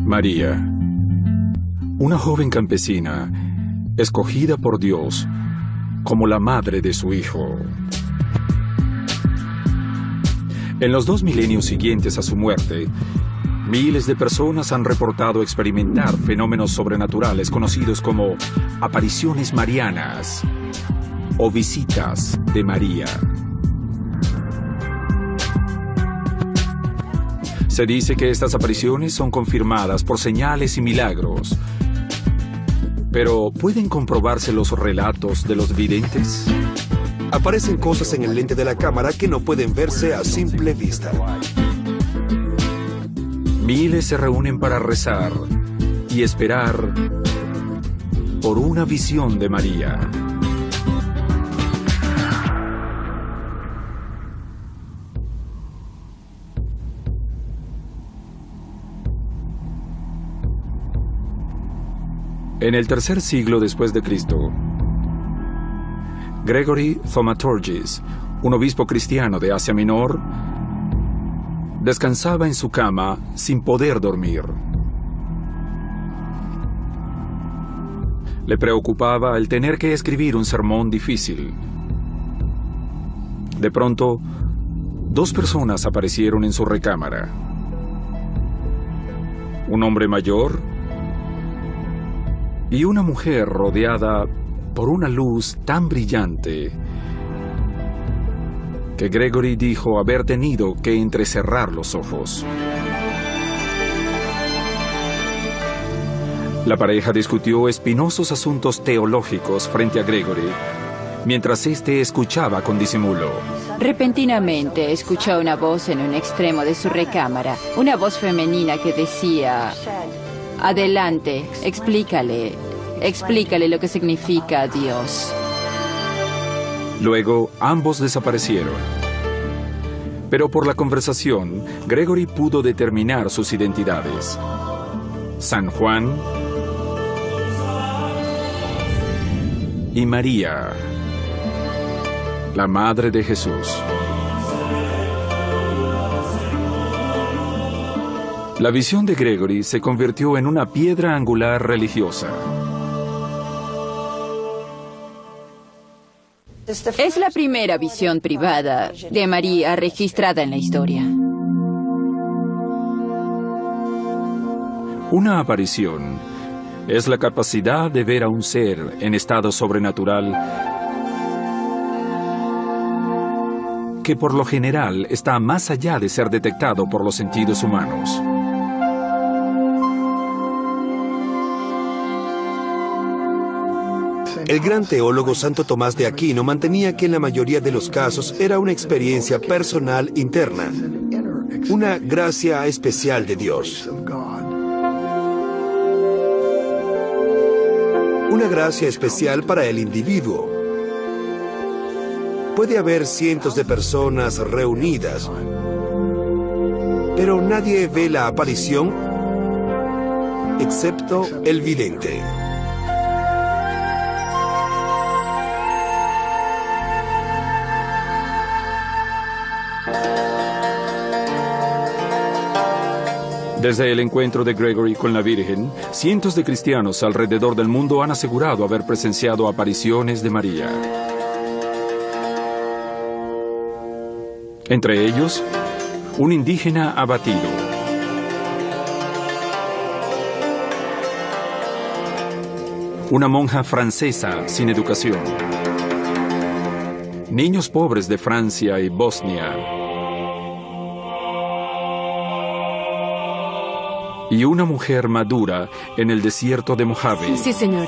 María, una joven campesina escogida por Dios como la madre de su hijo. En los 2 milenios siguientes a su muerte, miles de personas han reportado experimentar fenómenos sobrenaturales conocidos como apariciones marianas o visitas de María. Se dice que estas apariciones son confirmadas por señales y milagros. Pero, ¿pueden comprobarse los relatos de los videntes? Aparecen cosas en el lente de la cámara que no pueden verse a simple vista. Miles se reúnen para rezar y esperar por una visión de María. En el tercer siglo después de Cristo, Gregory Thaumaturgis, un obispo cristiano de Asia Menor, descansaba en su cama sin poder dormir. Le preocupaba el tener que escribir un sermón difícil. De pronto, 2 personas aparecieron en su recámara. Un hombre mayor y una mujer rodeada por una luz tan brillante que Gregory dijo haber tenido que entrecerrar los ojos. La pareja discutió espinosos asuntos teológicos frente a Gregory, mientras éste escuchaba con disimulo. Repentinamente escuchó una voz en un extremo de su recámara, una voz femenina que decía: adelante, explícale lo que significa Dios. Luego, ambos desaparecieron. Pero por la conversación, Gregory pudo determinar sus identidades. San Juan y María, la madre de Jesús. La visión de Gregory se convirtió en una piedra angular religiosa. Es la primera visión privada de María registrada en la historia. Una aparición es la capacidad de ver a un ser en estado sobrenatural que por lo general está más allá de ser detectado por los sentidos humanos. El gran teólogo Santo Tomás de Aquino mantenía que en la mayoría de los casos era una experiencia personal interna, una gracia especial de Dios. Una gracia especial para el individuo. Puede haber cientos de personas reunidas, pero nadie ve la aparición excepto el vidente. Desde el encuentro de Gregory con la Virgen, cientos de cristianos alrededor del mundo han asegurado haber presenciado apariciones de María. Entre ellos, un indígena abatido, una monja francesa sin educación, niños pobres de Francia y Bosnia, y una mujer madura en el desierto de Mojave. Sí, señora.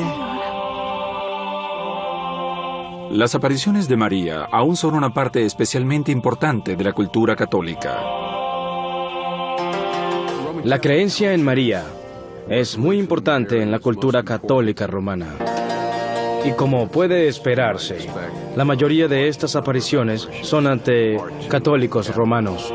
Las apariciones de María aún son una parte especialmente importante de la cultura católica. La creencia en María es muy importante en la cultura católica romana. Y como puede esperarse, la mayoría de estas apariciones son ante católicos romanos.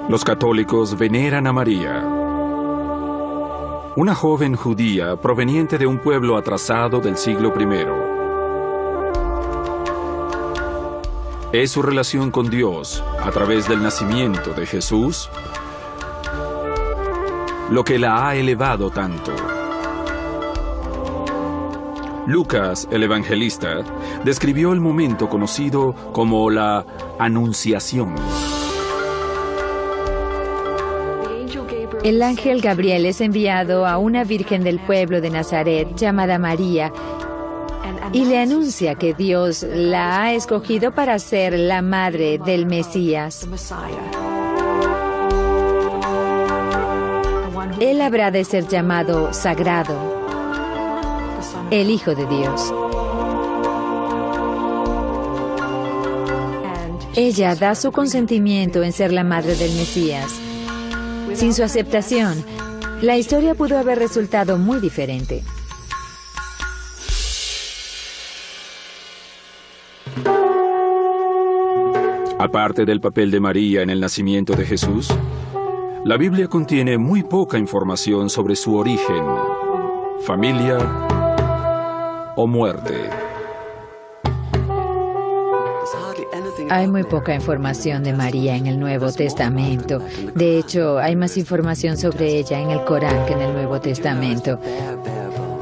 Los católicos veneran a María, una joven judía proveniente de un pueblo atrasado del siglo I. Es su relación con Dios a través del nacimiento de Jesús lo que la ha elevado tanto. Lucas, el evangelista, describió el momento conocido como la Anunciación. El ángel Gabriel es enviado a una virgen del pueblo de Nazaret llamada María y le anuncia que Dios la ha escogido para ser la madre del Mesías. Él habrá de ser llamado sagrado, el Hijo de Dios. Ella da su consentimiento en ser la madre del Mesías. Sin su aceptación, la historia pudo haber resultado muy diferente. Aparte del papel de María en el nacimiento de Jesús, la Biblia contiene muy poca información sobre su origen, familia o muerte. Hay muy poca información de María en el Nuevo Testamento. De hecho, hay más información sobre ella en el Corán que en el Nuevo Testamento.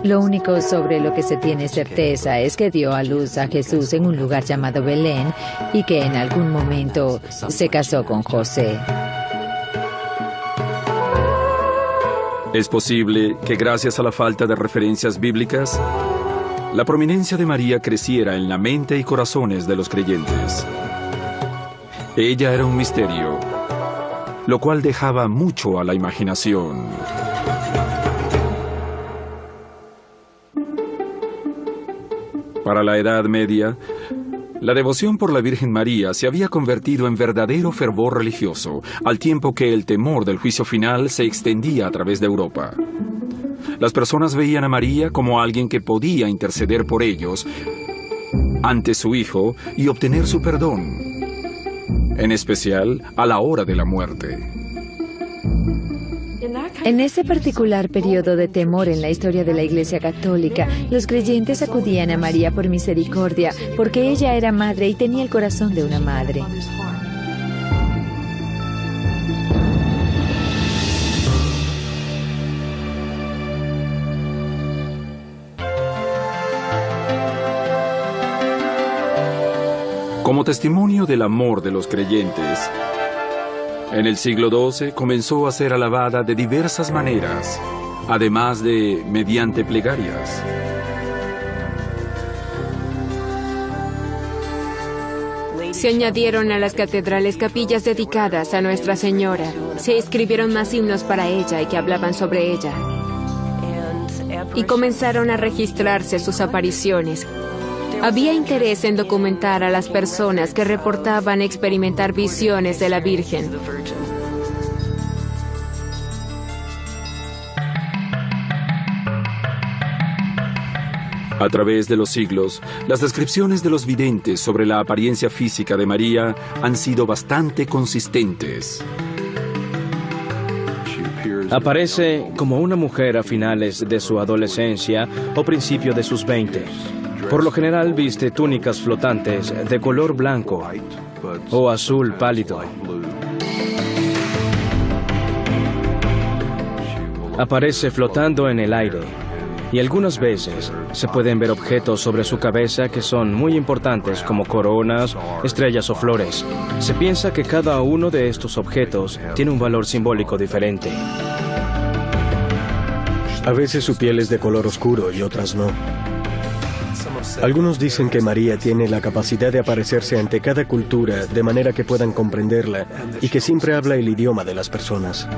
Lo único sobre lo que se tiene certeza es que dio a luz a Jesús en un lugar llamado Belén y que en algún momento se casó con José. Es posible que gracias a la falta de referencias bíblicas, la prominencia de María creciera en la mente y corazones de los creyentes. Ella era un misterio, lo cual dejaba mucho a la imaginación. Para la Edad Media, la devoción por la Virgen María se había convertido en verdadero fervor religioso, al tiempo que el temor del juicio final se extendía a través de Europa. Las personas veían a María como alguien que podía interceder por ellos ante su Hijo y obtener su perdón, en especial a la hora de la muerte. En ese particular periodo de temor en la historia de la Iglesia Católica, los creyentes acudían a María por misericordia, porque ella era madre y tenía el corazón de una madre. Como testimonio del amor de los creyentes, en el siglo XII comenzó a ser alabada de diversas maneras, además de mediante plegarias. Se añadieron a las catedrales capillas dedicadas a Nuestra Señora. Se escribieron más himnos para ella y que hablaban sobre ella. Y comenzaron a registrarse sus apariciones. Había interés en documentar a las personas que reportaban experimentar visiones de la Virgen. A través de los siglos, las descripciones de los videntes sobre la apariencia física de María han sido bastante consistentes. Aparece como una mujer a finales de su adolescencia o principio de sus 20. Por lo general viste túnicas flotantes de color blanco o azul pálido. Aparece flotando en el aire y algunas veces se pueden ver objetos sobre su cabeza que son muy importantes como coronas, estrellas o flores. Se piensa que cada uno de estos objetos tiene un valor simbólico diferente. A veces su piel es de color oscuro y otras no. Algunos dicen que María tiene la capacidad de aparecerse ante cada cultura de manera que puedan comprenderla y que siempre habla el idioma de las personas.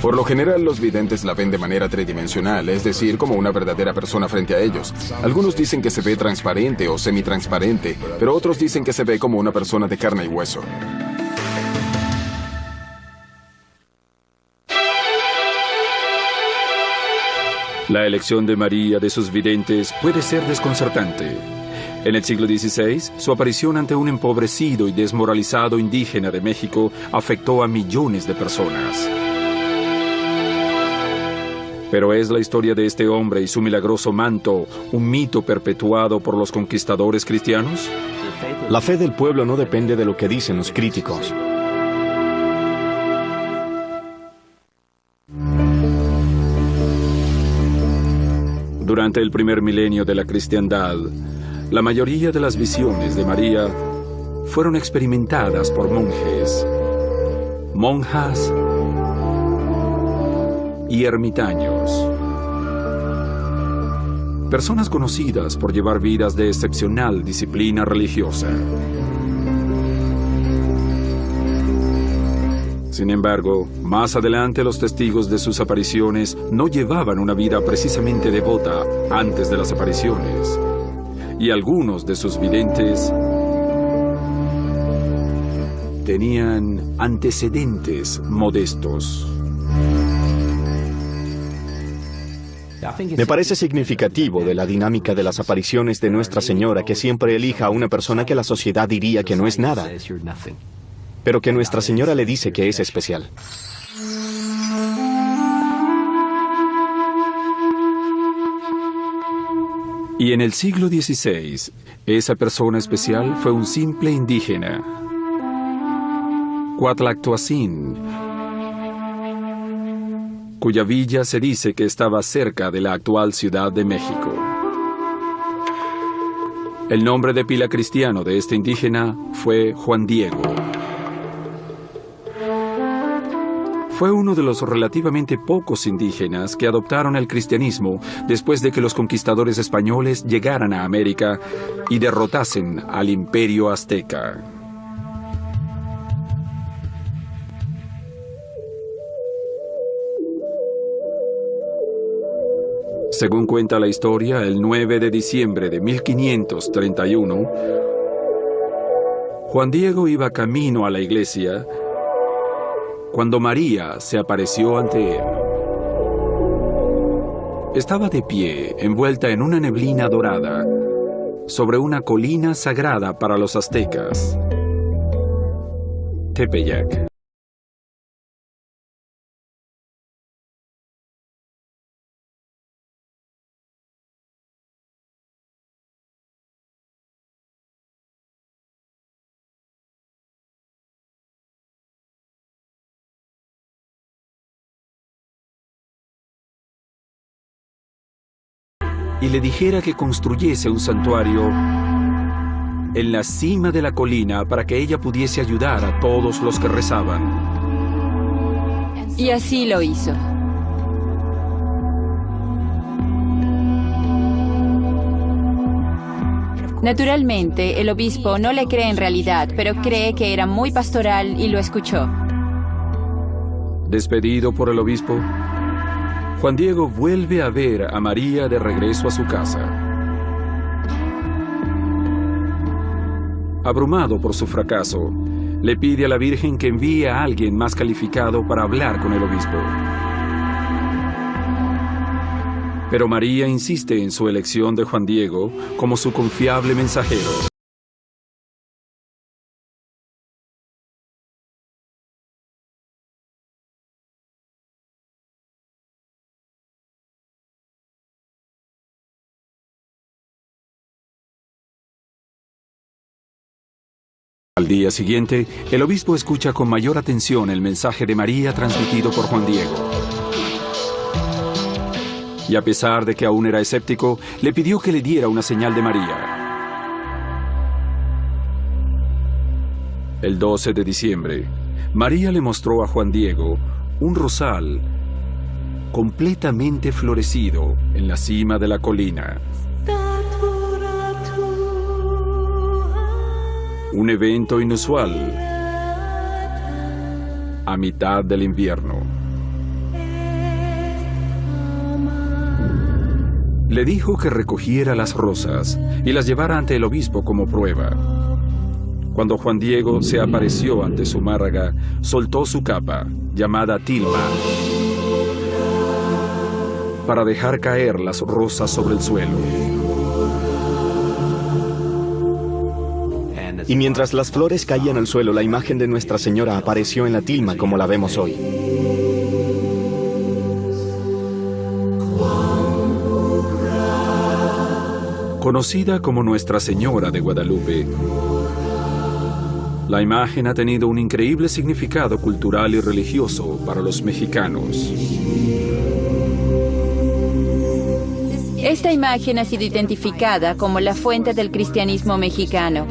Por lo general, los videntes la ven de manera tridimensional, es decir, como una verdadera persona frente a ellos. Algunos dicen que se ve transparente o semitransparente, pero otros dicen que se ve como una persona de carne y hueso. La elección de María de sus videntes puede ser desconcertante. En el siglo XVI, su aparición ante un empobrecido y desmoralizado indígena de México afectó a millones de personas. Pero ¿es la historia de este hombre y su milagroso manto un mito perpetuado por los conquistadores cristianos? La fe del pueblo no depende de lo que dicen los críticos. Durante el primer milenio de la cristiandad, la mayoría de las visiones de María fueron experimentadas por monjes, monjas y ermitaños. Personas conocidas por llevar vidas de excepcional disciplina religiosa. Sin embargo, más adelante los testigos de sus apariciones no llevaban una vida precisamente devota antes de las apariciones, y algunos de sus videntes tenían antecedentes modestos. Me parece significativo de la dinámica de las apariciones de Nuestra Señora que siempre elija a una persona que la sociedad diría que no es nada, pero que Nuestra Señora le dice que es especial. Y en el siglo XVI, esa persona especial fue un simple indígena, Cuatlactoacín, cuya villa se dice que estaba cerca de la actual Ciudad de México. El nombre de pila cristiano de este indígena fue Juan Diego. Fue uno de los relativamente pocos indígenas que adoptaron el cristianismo después de que los conquistadores españoles llegaran a América y derrotasen al imperio azteca. Según cuenta la historia, el 9 de diciembre de 1531, Juan Diego iba camino a la iglesia cuando María se apareció ante él. Estaba de pie, envuelta en una neblina dorada, sobre una colina sagrada para los aztecas, Tepeyac. Y le dijera que construyese un santuario en la cima de la colina para que ella pudiese ayudar a todos los que rezaban. Y así lo hizo. Naturalmente, el obispo no le cree en realidad, pero cree que era muy pastoral y lo escuchó. Despedido por el obispo, Juan Diego vuelve a ver a María de regreso a su casa. Abrumado por su fracaso, le pide a la Virgen que envíe a alguien más calificado para hablar con el obispo. Pero María insiste en su elección de Juan Diego como su confiable mensajero. Al día siguiente, el obispo escucha con mayor atención el mensaje de María transmitido por Juan Diego. Y a pesar de que aún era escéptico, le pidió que le diera una señal de María. El 12 de diciembre, María le mostró a Juan Diego un rosal completamente florecido en la cima de la colina. Un evento inusual a mitad del invierno. Le dijo que recogiera las rosas y las llevara ante el obispo como prueba. Cuando Juan Diego se apareció ante Zumárraga, soltó su capa, llamada tilma, para dejar caer las rosas sobre el suelo. Y mientras las flores caían al suelo, la imagen de Nuestra Señora apareció en la tilma como la vemos hoy. Conocida como Nuestra Señora de Guadalupe, la imagen ha tenido un increíble significado cultural y religioso para los mexicanos. Esta imagen ha sido identificada como la fuente del cristianismo mexicano.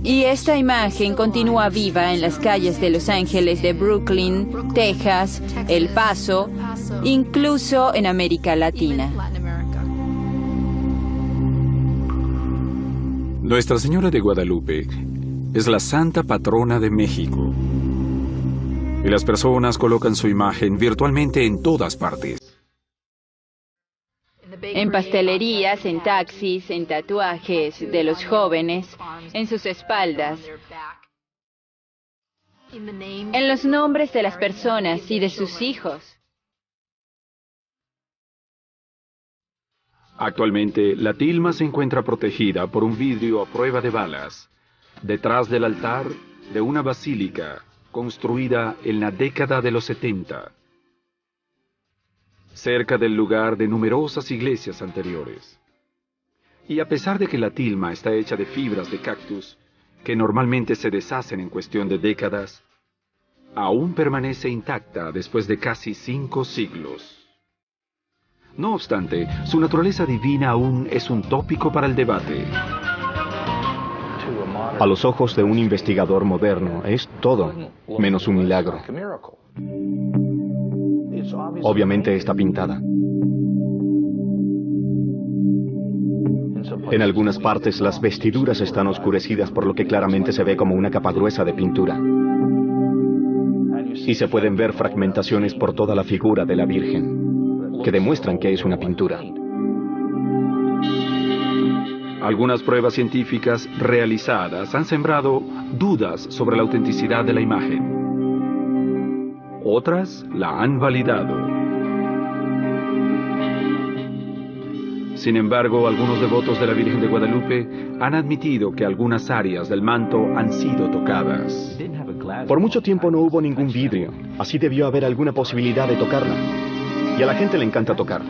Y esta imagen continúa viva en las calles de Los Ángeles, de Brooklyn, Texas, El Paso, incluso en América Latina. Nuestra Señora de Guadalupe es la santa patrona de México. Y las personas colocan su imagen virtualmente en todas partes. En pastelerías, en taxis, en tatuajes de los jóvenes, en sus espaldas, en los nombres de las personas y de sus hijos. Actualmente, la tilma se encuentra protegida por un vidrio a prueba de balas, detrás del altar de una basílica construida en la década de los 70, cerca del lugar de numerosas iglesias anteriores. Y a pesar de que la tilma está hecha de fibras de cactus, que normalmente se deshacen en cuestión de décadas, aún permanece intacta después de casi 5 siglos. No obstante, su naturaleza divina aún es un tópico para el debate. A los ojos de un investigador moderno, es todo menos un milagro. Obviamente está pintada. En algunas partes las vestiduras están oscurecidas, por lo que claramente se ve como una capa gruesa de pintura. Y se pueden ver fragmentaciones por toda la figura de la Virgen, que demuestran que es una pintura. Algunas pruebas científicas realizadas han sembrado dudas sobre la autenticidad de la imagen. Otras la han validado. Sin embargo, algunos devotos de la Virgen de Guadalupe han admitido que algunas áreas del manto han sido tocadas. Por mucho tiempo no hubo ningún vidrio, así debió haber alguna posibilidad de tocarla. Y a la gente le encanta tocar.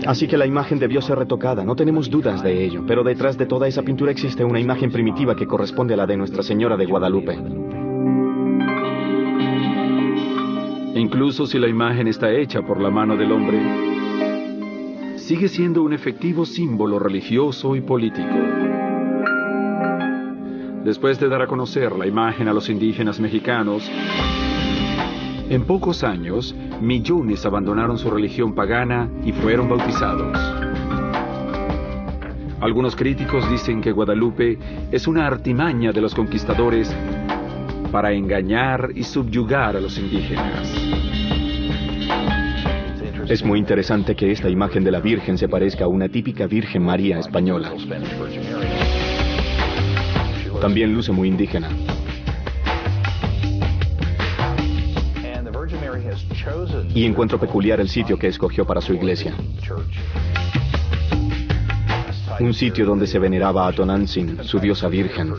Así que la imagen debió ser retocada, no tenemos dudas de ello, pero detrás de toda esa pintura existe una imagen primitiva que corresponde a la de Nuestra Señora de Guadalupe. Incluso si la imagen está hecha por la mano del hombre, sigue siendo un efectivo símbolo religioso y político. Después de dar a conocer la imagen a los indígenas mexicanos, en pocos años, millones abandonaron su religión pagana y fueron bautizados. Algunos críticos dicen que Guadalupe es una artimaña de los conquistadores para engañar y subyugar a los indígenas. Es muy interesante que esta imagen de la Virgen se parezca a una típica Virgen María española. También luce muy indígena. Y encuentro peculiar el sitio que escogió para su iglesia. Un sitio donde se veneraba a Tonantzin, su diosa virgen.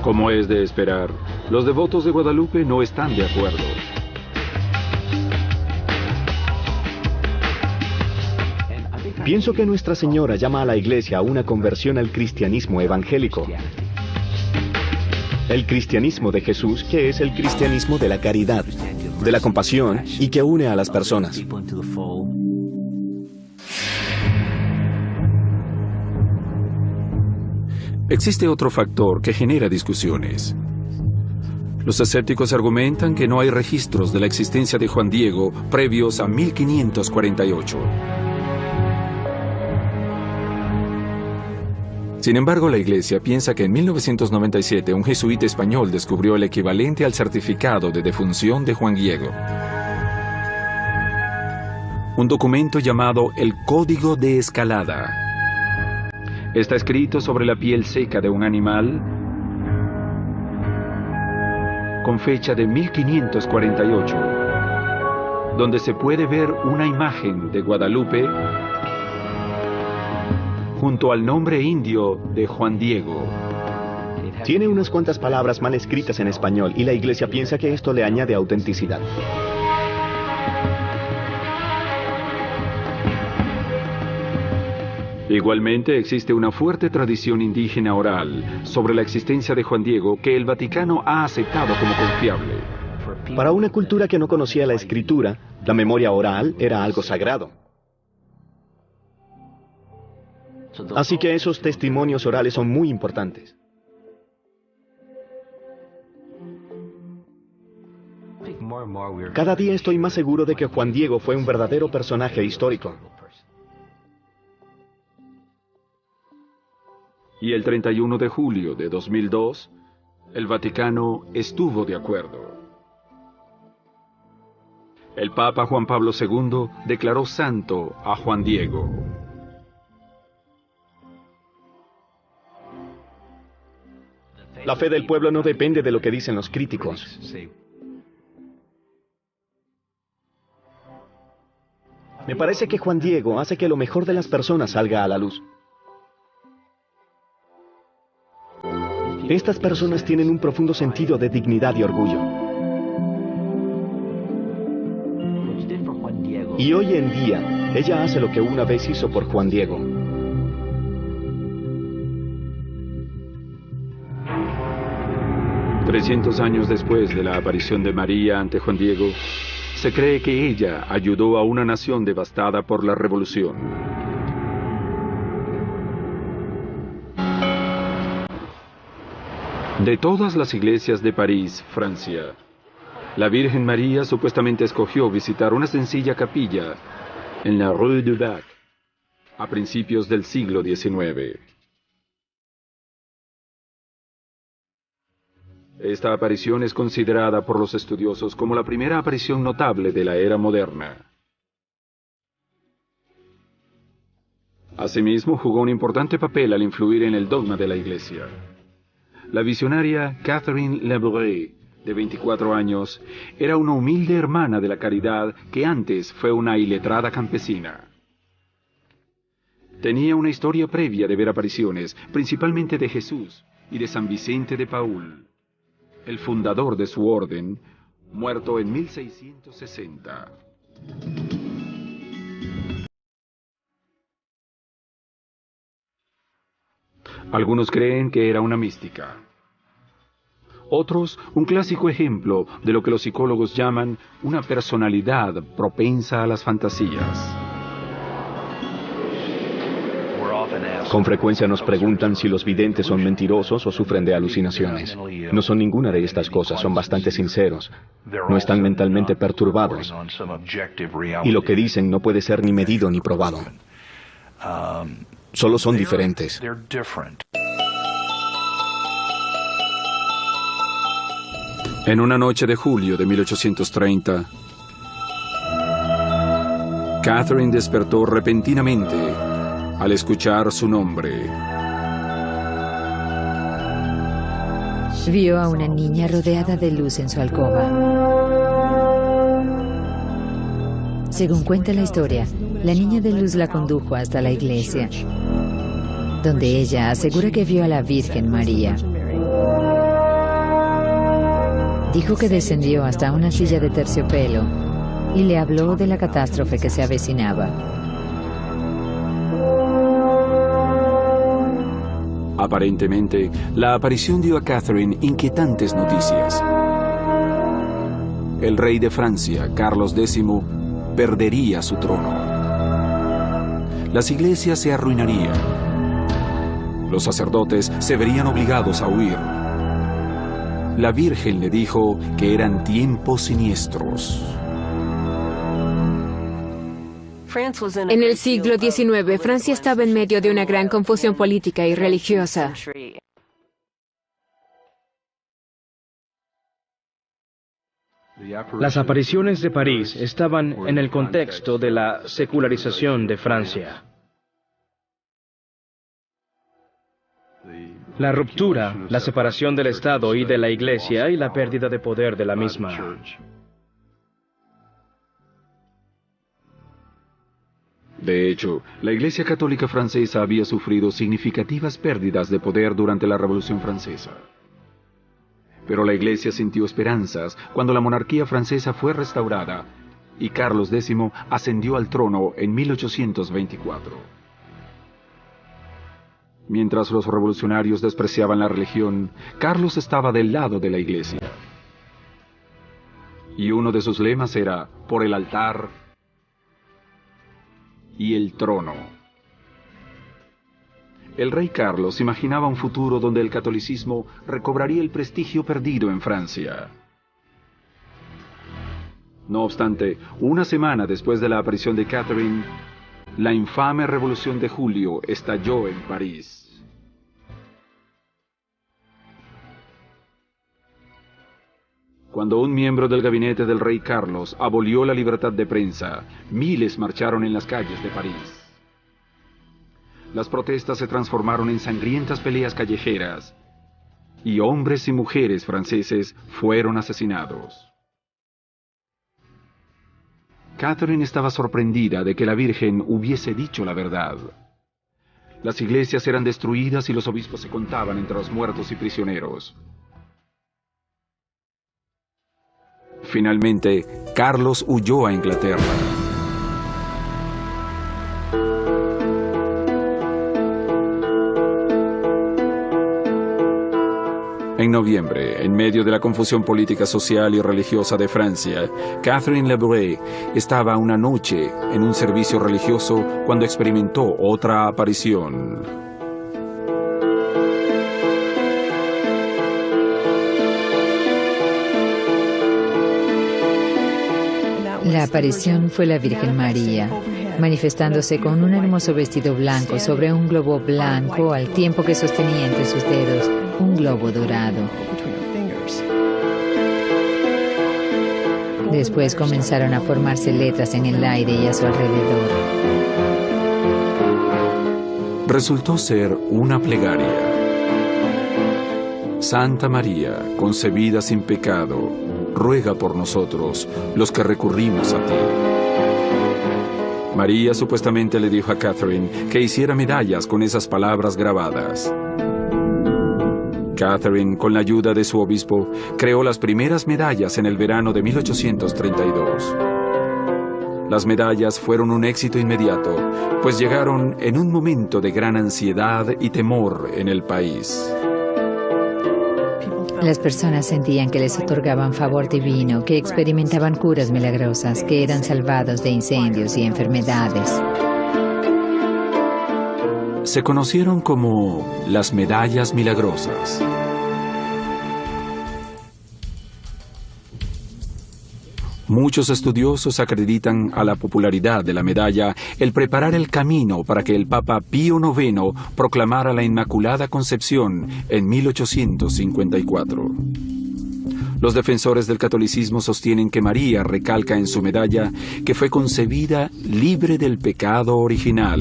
Como es de esperar, los devotos de Guadalupe no están de acuerdo. Pienso que Nuestra Señora llama a la iglesia a una conversión al cristianismo evangélico. El cristianismo de Jesús, que es el cristianismo de la caridad, de la compasión y que une a las personas. Existe otro factor que genera discusiones. Los escépticos argumentan que no hay registros de la existencia de Juan Diego previos a 1548. Sin embargo, la Iglesia piensa que en 1997 un jesuita español descubrió el equivalente al certificado de defunción de Juan Diego. Un documento llamado el Código de Escalada. Está escrito sobre la piel seca de un animal con fecha de 1548, donde se puede ver una imagen de Guadalupe junto al nombre indio de Juan Diego. Tiene unas cuantas palabras mal escritas en español y la Iglesia piensa que esto le añade autenticidad. Igualmente existe una fuerte tradición indígena oral sobre la existencia de Juan Diego que el Vaticano ha aceptado como confiable. Para una cultura que no conocía la escritura, la memoria oral era algo sagrado. Así que esos testimonios orales son muy importantes. Cada día estoy más seguro de que Juan Diego fue un verdadero personaje histórico. Y el 31 de julio de 2002, el Vaticano estuvo de acuerdo. El Papa Juan Pablo II declaró santo a Juan Diego. La fe del pueblo no depende de lo que dicen los críticos. Me parece que Juan Diego hace que lo mejor de las personas salga a la luz. Estas personas tienen un profundo sentido de dignidad y orgullo. Y hoy en día, ella hace lo que una vez hizo por Juan Diego. $300 años después de la aparición de María ante Juan Diego, se cree que ella ayudó a una nación devastada por la revolución. De todas las iglesias de París, Francia, la Virgen María supuestamente escogió visitar una sencilla capilla en la Rue du Bac a principios del siglo XIX. Esta aparición es considerada por los estudiosos como la primera aparición notable de la era moderna. Asimismo, jugó un importante papel al influir en el dogma de la Iglesia. La visionaria Catherine Labouré, de 24 años, era una humilde hermana de la caridad que antes fue una iletrada campesina. Tenía una historia previa de ver apariciones, principalmente de Jesús y de San Vicente de Paúl, el fundador de su orden, muerto en 1660. Algunos creen que era una mística. Otros, un clásico ejemplo de lo que los psicólogos llaman una personalidad propensa a las fantasías. Con frecuencia nos preguntan si los videntes son mentirosos o sufren de alucinaciones. No son ninguna de estas cosas, son bastante sinceros. No están mentalmente perturbados. Y lo que dicen no puede ser ni medido ni probado. Solo son diferentes. En una noche de julio de 1830, Catherine despertó repentinamente al escuchar su nombre. Vio a una niña rodeada de luz en su alcoba. Según cuenta la historia, la niña de luz la condujo hasta la iglesia, donde ella asegura que vio a la Virgen María. Dijo que descendió hasta una silla de terciopelo y le habló de la catástrofe que se avecinaba. Aparentemente, la aparición dio a Catherine inquietantes noticias. El rey de Francia, Carlos X, perdería su trono. Las iglesias se arruinarían. Los sacerdotes se verían obligados a huir. La Virgen le dijo que eran tiempos siniestros. En el siglo XIX, Francia estaba en medio de una gran confusión política y religiosa. Las apariciones de París estaban en el contexto de la secularización de Francia. La ruptura, la separación del Estado y de la Iglesia y la pérdida de poder de la misma. De hecho, la Iglesia Católica Francesa había sufrido significativas pérdidas de poder durante la Revolución Francesa. Pero la Iglesia sintió esperanzas cuando la monarquía francesa fue restaurada y Carlos X ascendió al trono en 1824. Mientras los revolucionarios despreciaban la religión, Carlos estaba del lado de la Iglesia. Y uno de sus lemas era, por el altar y el trono. El rey Carlos imaginaba un futuro donde el catolicismo recobraría el prestigio perdido en Francia. No obstante, una semana después de la aparición de Catherine, la infame Revolución de Julio estalló en París. Cuando un miembro del gabinete del rey Carlos abolió la libertad de prensa, miles marcharon en las calles de París. Las protestas se transformaron en sangrientas peleas callejeras, y hombres y mujeres franceses fueron asesinados. Catherine estaba sorprendida de que la Virgen hubiese dicho la verdad. Las iglesias eran destruidas y los obispos se contaban entre los muertos y prisioneros. Finalmente, Carlos huyó a Inglaterra. En noviembre, en medio de la confusión política, social y religiosa de Francia, Catherine Lebray estaba una noche en un servicio religioso cuando experimentó otra aparición. La aparición fue la Virgen María, manifestándose con un hermoso vestido blanco sobre un globo blanco al tiempo que sostenía entre sus dedos un globo dorado. Después comenzaron a formarse letras en el aire y a su alrededor. Resultó ser una plegaria. Santa María, concebida sin pecado, ruega por nosotros, los que recurrimos a ti. María supuestamente le dijo a Catherine que hiciera medallas con esas palabras grabadas. Catherine, con la ayuda de su obispo, creó las primeras medallas en el verano de 1832. Las medallas fueron un éxito inmediato, pues llegaron en un momento de gran ansiedad y temor en el país. Las personas sentían que les otorgaban favor divino, que experimentaban curas milagrosas, que eran salvados de incendios y enfermedades. Se conocieron como las medallas milagrosas. Muchos estudiosos acreditan a la popularidad de la medalla el preparar el camino para que el Papa Pío IX proclamara la Inmaculada Concepción en 1854. Los defensores del catolicismo sostienen que María recalca en su medalla que fue concebida libre del pecado original.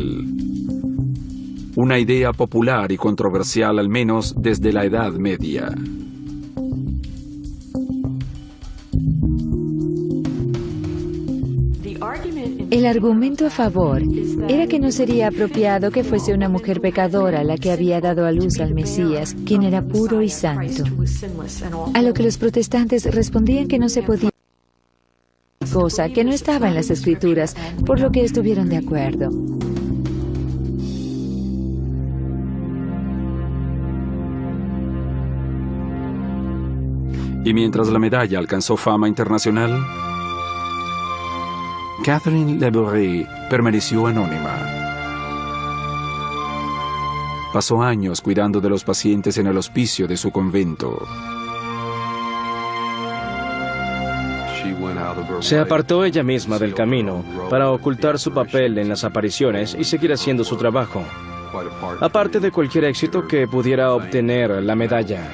Una idea popular y controversial al menos desde la Edad Media. El argumento a favor era que no sería apropiado que fuese una mujer pecadora la que había dado a luz al Mesías, quien era puro y santo. A lo que los protestantes respondían que no se podía, cosa que no estaba en las Escrituras, por lo que estuvieron de acuerdo. Y mientras la medalla alcanzó fama internacional, Catherine Lebray permaneció anónima. Pasó años cuidando de los pacientes en el hospicio de su convento. Se apartó ella misma del camino para ocultar su papel en las apariciones y seguir haciendo su trabajo, aparte de cualquier éxito que pudiera obtener la medalla.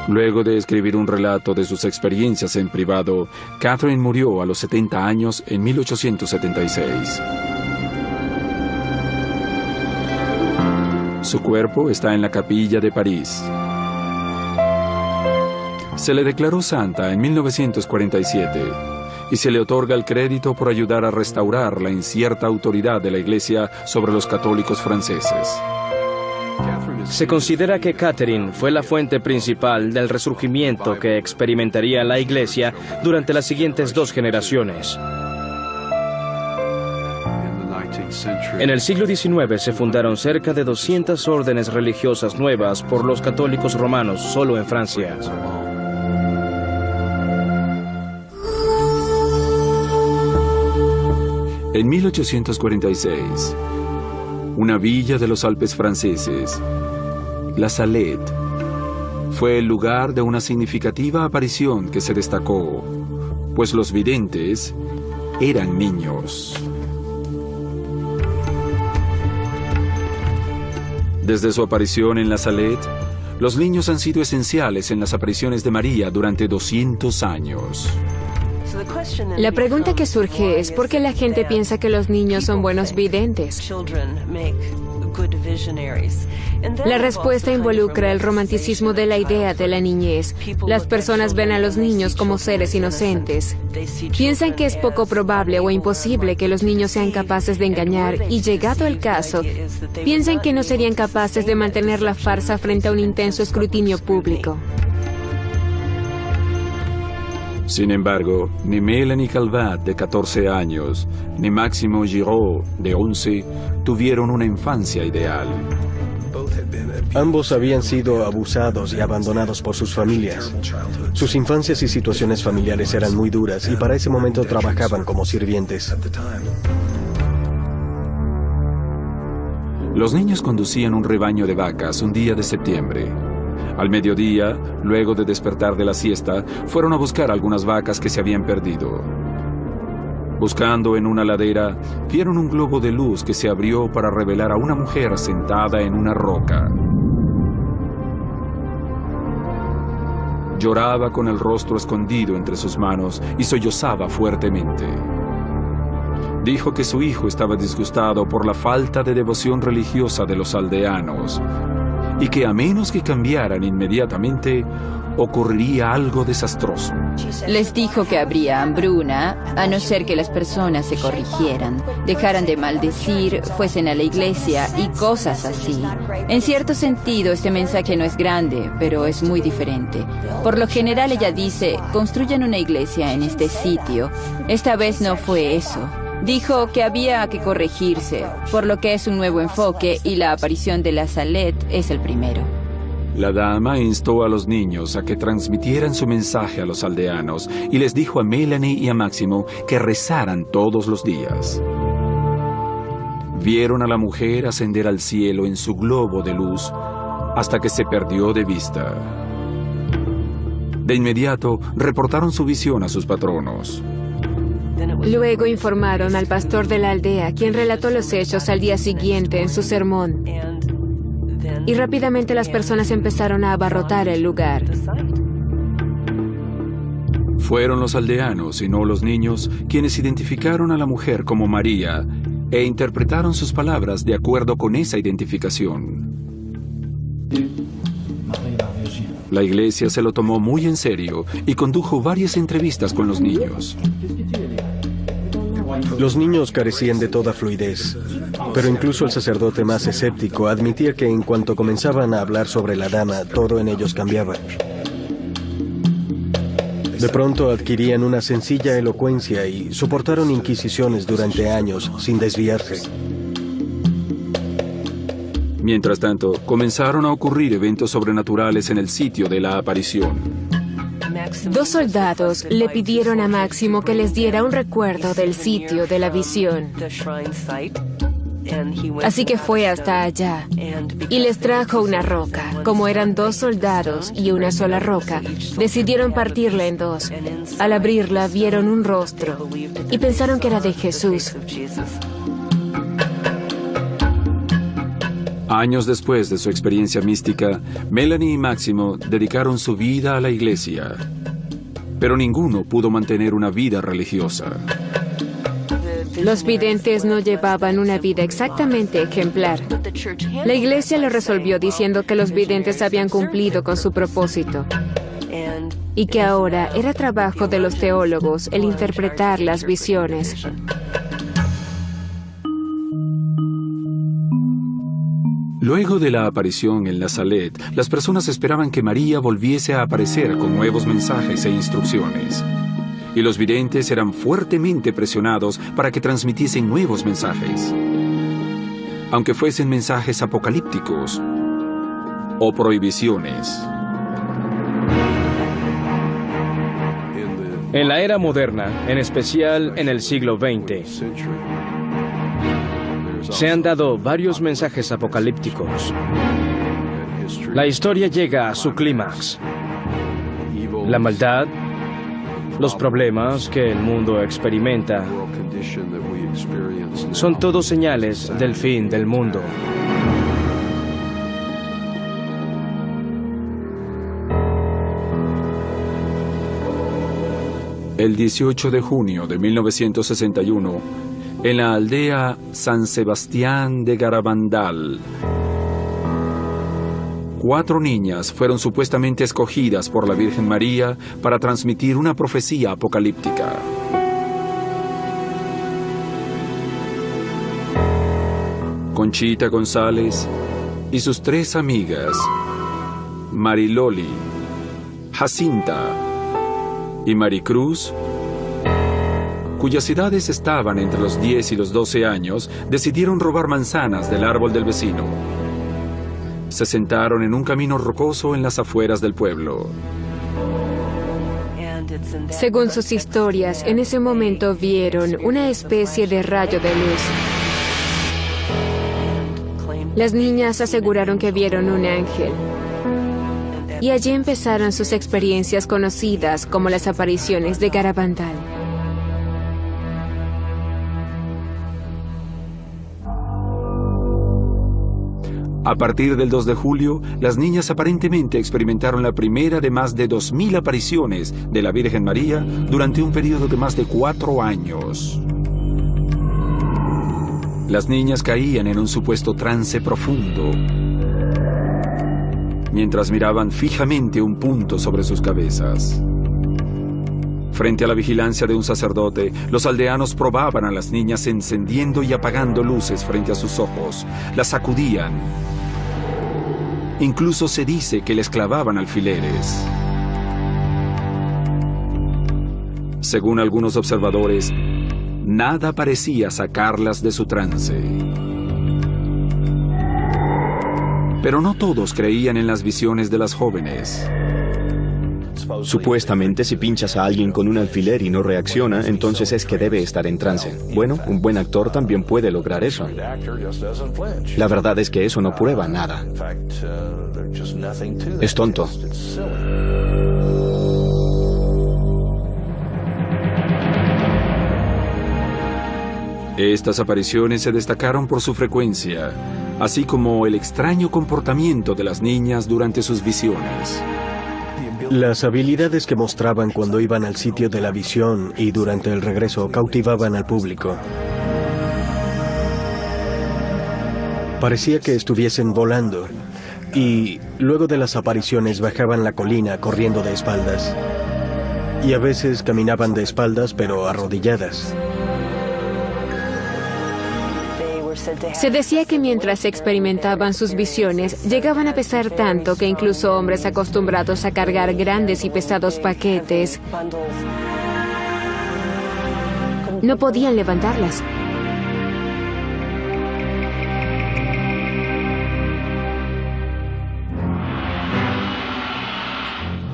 Luego de escribir un relato de sus experiencias en privado, Catherine murió a los 70 años en 1876. Su cuerpo está en la capilla de París. Se le declaró santa en 1947 y se le otorga el crédito por ayudar a restaurar la incierta autoridad de la Iglesia sobre los católicos franceses. Se considera que Catherine fue la fuente principal del resurgimiento que experimentaría la Iglesia durante las siguientes 2 generaciones. En el siglo XIX se fundaron cerca de 200 órdenes religiosas nuevas por los católicos romanos solo en Francia. En 1846, una villa de los Alpes franceses, La Salette, fue el lugar de una significativa aparición que se destacó, pues los videntes eran niños. Desde su aparición en La Salette, los niños han sido esenciales en las apariciones de María durante 200 años. La pregunta que surge es ¿por qué la gente piensa que los niños son buenos videntes? La respuesta involucra el romanticismo de la idea de la niñez. Las personas ven a los niños como seres inocentes. Piensan que es poco probable o imposible que los niños sean capaces de engañar y, llegado el caso, piensan que no serían capaces de mantener la farsa frente a un intenso escrutinio público. Sin embargo, ni Mélanie Calvat, de 14 años, ni Máximo Giraud, de 11, tuvieron una infancia ideal. Ambos habían sido abusados y abandonados por sus familias. Sus infancias y situaciones familiares eran muy duras y para ese momento trabajaban como sirvientes. Los niños conducían un rebaño de vacas un día de septiembre. Al mediodía, luego de despertar de la siesta, fueron a buscar algunas vacas que se habían perdido. Buscando en una ladera, vieron un globo de luz que se abrió para revelar a una mujer sentada en una roca. Lloraba con el rostro escondido entre sus manos y sollozaba fuertemente. Dijo que su hijo estaba disgustado por la falta de devoción religiosa de los aldeanos y que a menos que cambiaran inmediatamente, ocurriría algo desastroso. Les dijo que habría hambruna, a no ser que las personas se corrigieran, dejaran de maldecir, fuesen a la iglesia y cosas así. En cierto sentido, este mensaje no es grande, pero es muy diferente. Por lo general, ella dice, construyan una iglesia en este sitio. Esta vez no fue eso. Dijo que había que corregirse, por lo que es un nuevo enfoque y la aparición de La Salette es el primero. La dama instó a los niños a que transmitieran su mensaje a los aldeanos y les dijo a Mélanie y a Máximo que rezaran todos los días. Vieron a la mujer ascender al cielo en su globo de luz hasta que se perdió de vista. De inmediato reportaron su visión a sus patronos. Luego informaron al pastor de la aldea, quien relató los hechos al día siguiente en su sermón. Y rápidamente las personas empezaron a abarrotar el lugar. Fueron los aldeanos y no los niños quienes identificaron a la mujer como María e interpretaron sus palabras de acuerdo con esa identificación. La iglesia se lo tomó muy en serio y condujo varias entrevistas con los niños. Los niños carecían de toda fluidez, pero incluso el sacerdote más escéptico admitía que en cuanto comenzaban a hablar sobre la dama, todo en ellos cambiaba. De pronto adquirían una sencilla elocuencia y soportaron inquisiciones durante años sin desviarse. Mientras tanto, comenzaron a ocurrir eventos sobrenaturales en el sitio de la aparición. 2 soldados le pidieron a Máximo que les diera un recuerdo del sitio de la visión. Así que fue hasta allá y les trajo una roca. Como eran 2 soldados y una sola roca, decidieron partirla en 2. Al abrirla vieron un rostro y pensaron que era de Jesús. Años después de su experiencia mística, Mélanie y Máximo dedicaron su vida a la iglesia, pero ninguno pudo mantener una vida religiosa. Los videntes no llevaban una vida exactamente ejemplar. La iglesia lo resolvió diciendo que los videntes habían cumplido con su propósito. y que ahora era trabajo de los teólogos el interpretar las visiones. Luego de la aparición en Nazaret, las personas esperaban que María volviese a aparecer con nuevos mensajes e instrucciones. Y los videntes eran fuertemente presionados para que transmitiesen nuevos mensajes, aunque fuesen mensajes apocalípticos o prohibiciones. En la era moderna, en especial en el siglo XX, se han dado varios mensajes apocalípticos. La historia llega a su clímax. La maldad, los problemas que el mundo experimenta, son todos señales del fin del mundo. El 18 de junio de 1961, en la aldea San Sebastián de Garabandal, 4 niñas fueron supuestamente escogidas por la Virgen María para transmitir una profecía apocalíptica. Conchita González y sus 3 amigas, Mariloli, Jacinta y Maricruz, cuyas edades estaban entre los 10 y los 12 años, decidieron robar manzanas del árbol del vecino. Se sentaron en un camino rocoso en las afueras del pueblo. Según sus historias, en ese momento vieron una especie de rayo de luz. Las niñas aseguraron que vieron un ángel. Y allí empezaron sus experiencias conocidas como las apariciones de Garabandal. A partir del 2 de julio, las niñas aparentemente experimentaron la primera de más de 2000 apariciones de la Virgen María durante un periodo de más de 4 años. Las niñas caían en un supuesto trance profundo, mientras miraban fijamente un punto sobre sus cabezas. Frente a la vigilancia de un sacerdote, los aldeanos probaban a las niñas encendiendo y apagando luces frente a sus ojos, las sacudían. Incluso se dice que les clavaban alfileres. Según algunos observadores, nada parecía sacarlas de su trance. Pero no todos creían en las visiones de las jóvenes. Supuestamente, si pinchas a alguien con un alfiler y no reacciona, entonces es que debe estar en trance. Bueno, un buen actor también puede lograr eso. La verdad es que eso no prueba nada. Es tonto. Estas apariciones se destacaron por su frecuencia, así como el extraño comportamiento de las niñas durante sus visiones. Las habilidades que mostraban cuando iban al sitio de la visión y durante el regreso cautivaban al público. Parecía que estuviesen volando, y luego de las apariciones bajaban la colina corriendo de espaldas. Y a veces caminaban de espaldas pero arrodilladas. Se decía que mientras experimentaban sus visiones, llegaban a pesar tanto que incluso hombres acostumbrados a cargar grandes y pesados paquetes no podían levantarlas.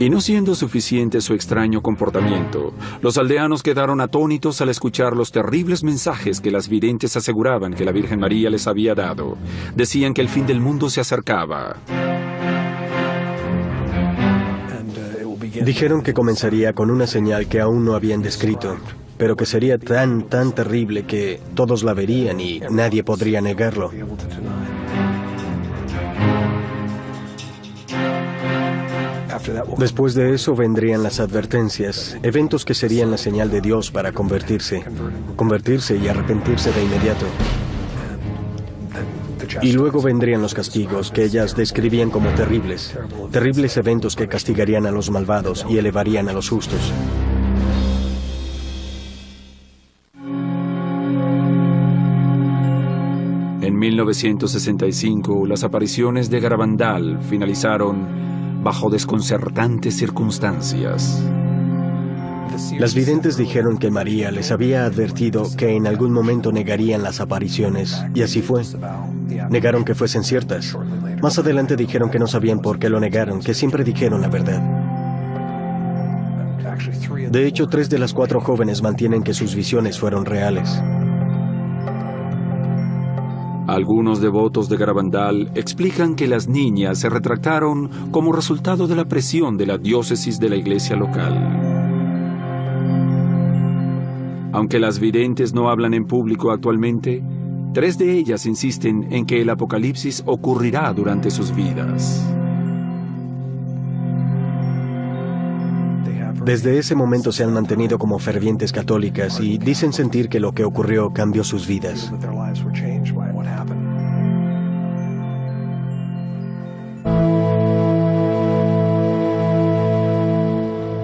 Y no siendo suficiente su extraño comportamiento, los aldeanos quedaron atónitos al escuchar los terribles mensajes que las videntes aseguraban que la Virgen María les había dado. Decían que el fin del mundo se acercaba. Dijeron que comenzaría con una señal que aún no habían descrito, pero que sería tan terrible que todos la verían y nadie podría negarlo. Después de eso vendrían las advertencias, eventos que serían la señal de Dios para convertirse y arrepentirse de inmediato. Y luego vendrían los castigos, que ellas describían como terribles. Terribles eventos que castigarían a los malvados y elevarían a los justos. En 1965, las apariciones de Garabandal finalizaron bajo desconcertantes circunstancias. Las videntes dijeron que María les había advertido que en algún momento negarían las apariciones, y así fue. Negaron que fuesen ciertas. Más adelante dijeron que no sabían por qué lo negaron, que siempre dijeron la verdad. De hecho, 3 de las 4 jóvenes mantienen que sus visiones fueron reales. Algunos devotos de Garabandal explican que las niñas se retractaron como resultado de la presión de la diócesis de la iglesia local. Aunque las videntes no hablan en público actualmente, 3 de ellas insisten en que el apocalipsis ocurrirá durante sus vidas. Desde ese momento se han mantenido como fervientes católicas y dicen sentir que lo que ocurrió cambió sus vidas.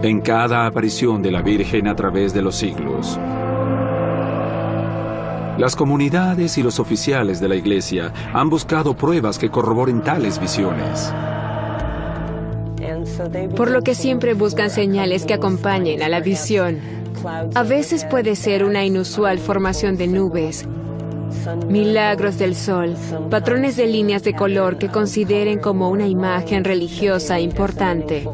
En cada aparición de la Virgen a través de los siglos, las comunidades y los oficiales de la Iglesia han buscado pruebas que corroboren tales visiones. Por lo que siempre buscan señales que acompañen a la visión. A veces puede ser una inusual formación de nubes, milagros del sol, patrones de líneas de color que consideren como una imagen religiosa importante.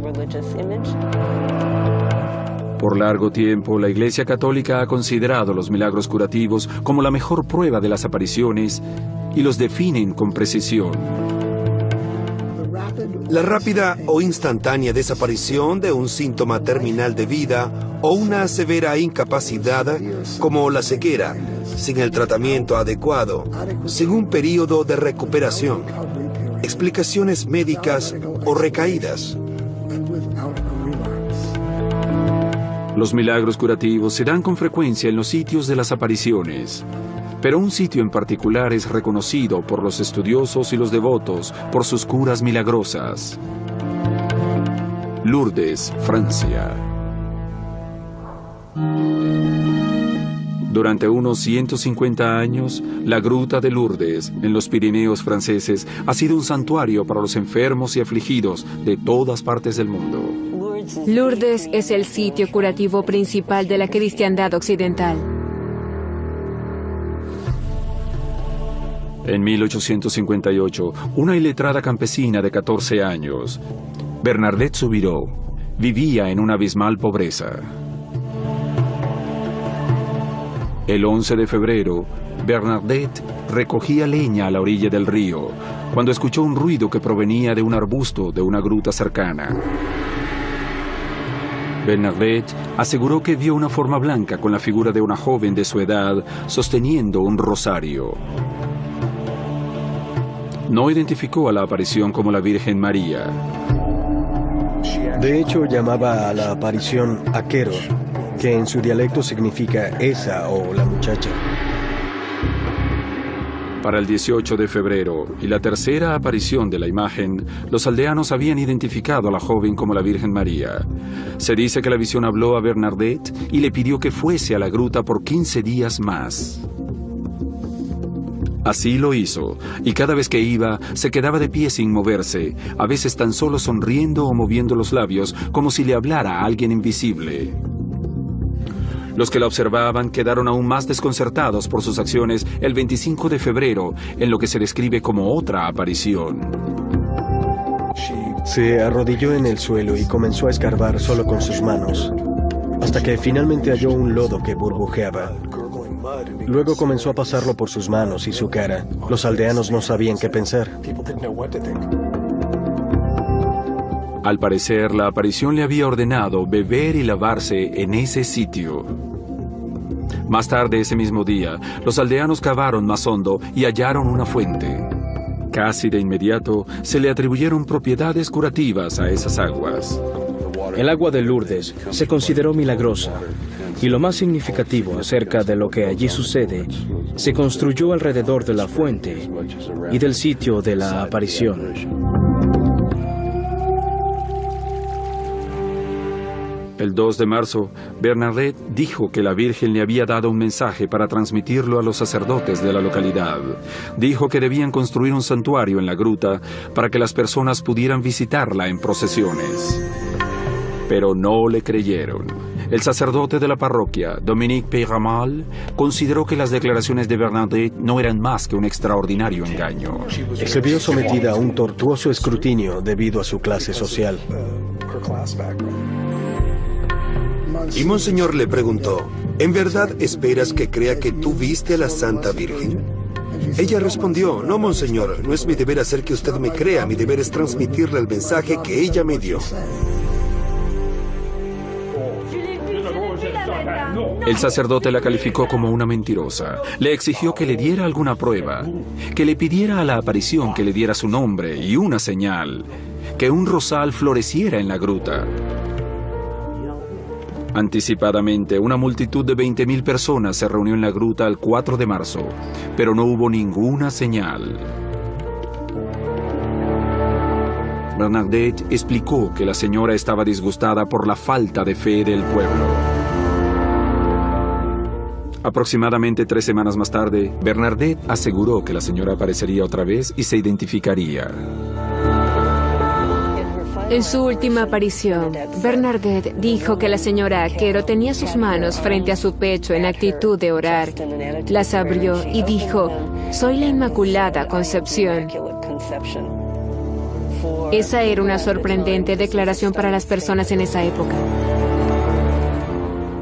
Por largo tiempo, la Iglesia Católica ha considerado los milagros curativos como la mejor prueba de las apariciones y los definen con precisión. La rápida o instantánea desaparición de un síntoma terminal de vida o una severa incapacidad, como la ceguera, sin el tratamiento adecuado, sin un periodo de recuperación, explicaciones médicas o recaídas. Los milagros curativos se dan con frecuencia en los sitios de las apariciones, pero un sitio en particular es reconocido por los estudiosos y los devotos por sus curas milagrosas. Lourdes, Francia. Durante unos 150 años, la Gruta de Lourdes, en los Pirineos franceses, ha sido un santuario para los enfermos y afligidos de todas partes del mundo. Lourdes es el sitio curativo principal de la cristiandad occidental. En 1858, una iletrada campesina de 14 años, Bernadette Soubirous, vivía en una abismal pobreza. El 11 de febrero, Bernadette recogía leña a la orilla del río, cuando escuchó un ruido que provenía de un arbusto de una gruta cercana. Bernadette aseguró que vio una forma blanca con la figura de una joven de su edad sosteniendo un rosario. No identificó a la aparición como la Virgen María. De hecho, llamaba a la aparición Aquero, que en su dialecto significa esa o la muchacha. Para el 18 de febrero y la tercera aparición de la imagen, los aldeanos habían identificado a la joven como la Virgen María. Se dice que la visión habló a Bernadette y le pidió que fuese a la gruta por 15 días más. Así lo hizo, y cada vez que iba, se quedaba de pie sin moverse, a veces tan solo sonriendo o moviendo los labios, como si le hablara a alguien invisible. Los que la observaban quedaron aún más desconcertados por sus acciones el 25 de febrero, en lo que se describe como otra aparición. Se arrodilló en el suelo y comenzó a escarbar solo con sus manos, hasta que finalmente halló un lodo que burbujeaba. Luego comenzó a pasarlo por sus manos y su cara. Los aldeanos no sabían qué pensar. Al parecer, la aparición le había ordenado beber y lavarse en ese sitio. Más tarde ese mismo día, los aldeanos cavaron más hondo y hallaron una fuente. Casi de inmediato, se le atribuyeron propiedades curativas a esas aguas. el agua de Lourdes se consideró milagrosa, y lo más significativo acerca de lo que allí sucede, se construyó alrededor de la fuente y del sitio de la aparición. El 2 de marzo, Bernadette dijo que la Virgen le había dado un mensaje para transmitirlo a los sacerdotes de la localidad. Dijo que debían construir un santuario en la gruta para que las personas pudieran visitarla en procesiones. Pero no le creyeron. El sacerdote de la parroquia, Dominique Peyramal, consideró que las declaraciones de Bernadette no eran más que un extraordinario engaño. Se vio sometida a un tortuoso escrutinio debido a su clase social. Y Monseñor le preguntó, ¿en verdad esperas que crea que tú viste a la Santa Virgen? Ella respondió, no, Monseñor, no es mi deber hacer que usted me crea, mi deber es transmitirle el mensaje que ella me dio. El sacerdote la calificó como una mentirosa. Le exigió que le diera alguna prueba, que le pidiera a la aparición que le diera su nombre y una señal, que un rosal floreciera en la gruta. Anticipadamente, una multitud de 20.000 personas se reunió en la gruta el 4 de marzo, pero no hubo ninguna señal. Bernadette explicó que la señora estaba disgustada por la falta de fe del pueblo. Aproximadamente 3 semanas más tarde, Bernadette aseguró que la señora aparecería otra vez y se identificaría. En su última aparición, Bernadette dijo que la señora Aquero tenía sus manos frente a su pecho en actitud de orar. Las abrió y dijo, «Soy la Inmaculada Concepción». Esa era una sorprendente declaración para las personas en esa época.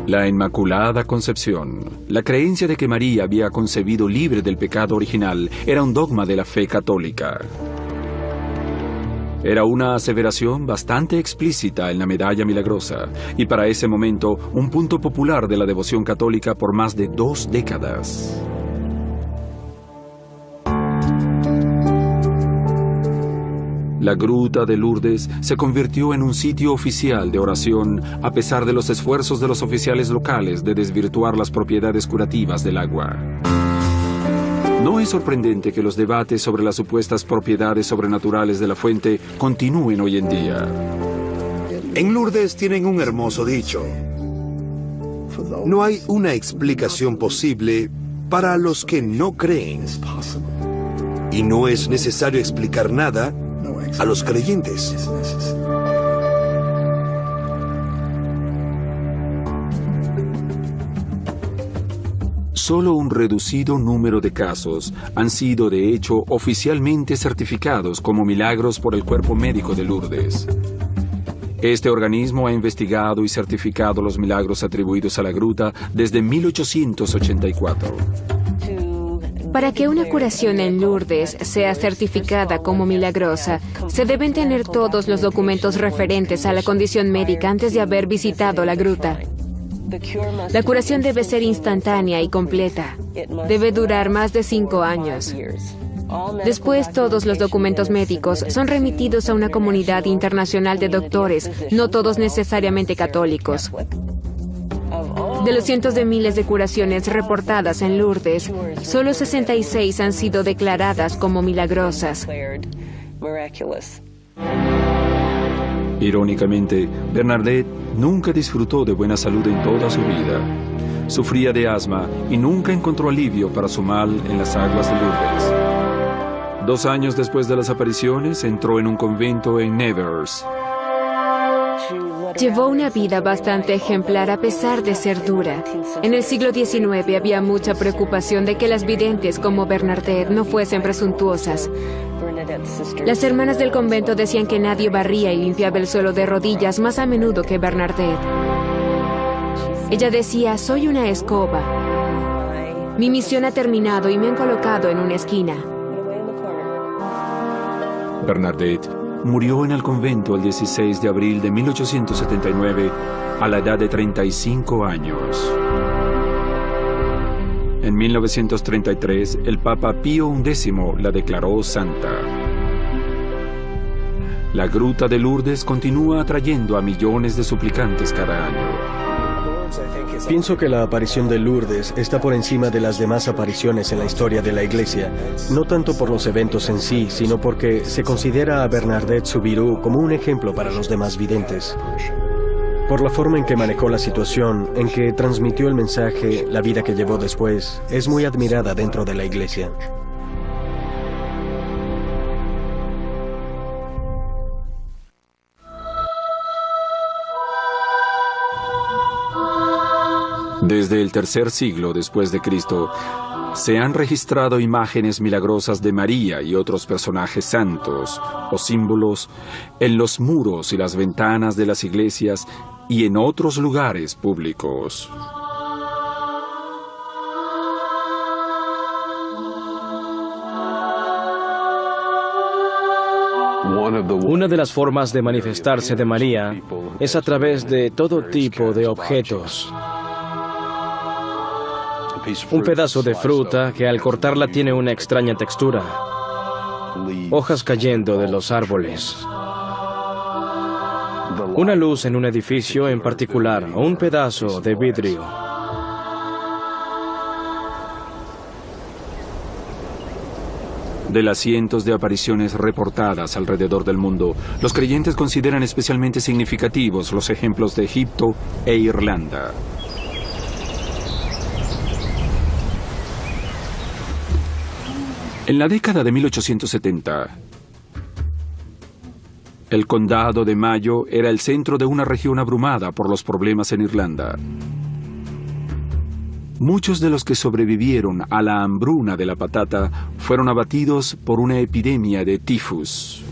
La Inmaculada Concepción. La creencia de que María había concebido libre del pecado original era un dogma de la fe católica. Era una aseveración bastante explícita en la medalla milagrosa y para ese momento un punto popular de la devoción católica por más de 2 décadas. La gruta de Lourdes se convirtió en un sitio oficial de oración a pesar de los esfuerzos de los oficiales locales de desvirtuar las propiedades curativas del agua. No es sorprendente que los debates sobre las supuestas propiedades sobrenaturales de la fuente continúen hoy en día. En Lourdes tienen un hermoso dicho. No hay una explicación posible para los que no creen. Y no es necesario explicar nada a los creyentes. Solo un reducido número de casos han sido de hecho oficialmente certificados como milagros por el Cuerpo Médico de Lourdes. Este organismo ha investigado y certificado los milagros atribuidos a la gruta desde 1884. Para que una curación en Lourdes sea certificada como milagrosa, se deben tener todos los documentos referentes a la condición médica antes de haber visitado la gruta. La curación debe ser instantánea y completa. Debe durar más de 5 años. Después, todos los documentos médicos son remitidos a una comunidad internacional de doctores, no todos necesariamente católicos. De los cientos de miles de curaciones reportadas en Lourdes, solo 66 han sido declaradas como milagrosas. Irónicamente, Bernadette nunca disfrutó de buena salud en toda su vida. Sufría de asma y nunca encontró alivio para su mal en las aguas de Lourdes. 2 años después de las apariciones, entró en un convento en Nevers. Llevó una vida bastante ejemplar a pesar de ser dura. En el siglo XIX había mucha preocupación de que las videntes como Bernadette no fuesen presuntuosas. Las hermanas del convento decían que nadie barría y limpiaba el suelo de rodillas más a menudo que Bernadette. Ella decía, soy una escoba. Mi misión ha terminado y me han colocado en una esquina. Bernadette murió en el convento el 16 de abril de 1879 a la edad de 35 años. En 1933, el Papa Pío XI la declaró santa. La gruta de Lourdes continúa atrayendo a millones de suplicantes cada año. Pienso que la aparición de Lourdes está por encima de las demás apariciones en la historia de la Iglesia, no tanto por los eventos en sí, sino porque se considera a Bernadette Soubirous como un ejemplo para los demás videntes. Por la forma en que manejó la situación, en que transmitió el mensaje, la vida que llevó después, es muy admirada dentro de la Iglesia. Desde el tercer siglo después de Cristo, se han registrado imágenes milagrosas de María y otros personajes santos o símbolos en los muros y las ventanas de las iglesias y en otros lugares públicos. Una de las formas de manifestarse de María es a través de todo tipo de objetos. Un pedazo de fruta que al cortarla tiene una extraña textura. Hojas cayendo de los árboles. Una luz en un edificio en particular o un pedazo de vidrio. De las cientos de apariciones reportadas alrededor del mundo, los creyentes consideran especialmente significativos los ejemplos de Egipto e Irlanda. En la década de 1870, el condado de Mayo era el centro de una región abrumada por los problemas en Irlanda. Muchos de los que sobrevivieron a la hambruna de la patata fueron abatidos por una epidemia de tifus.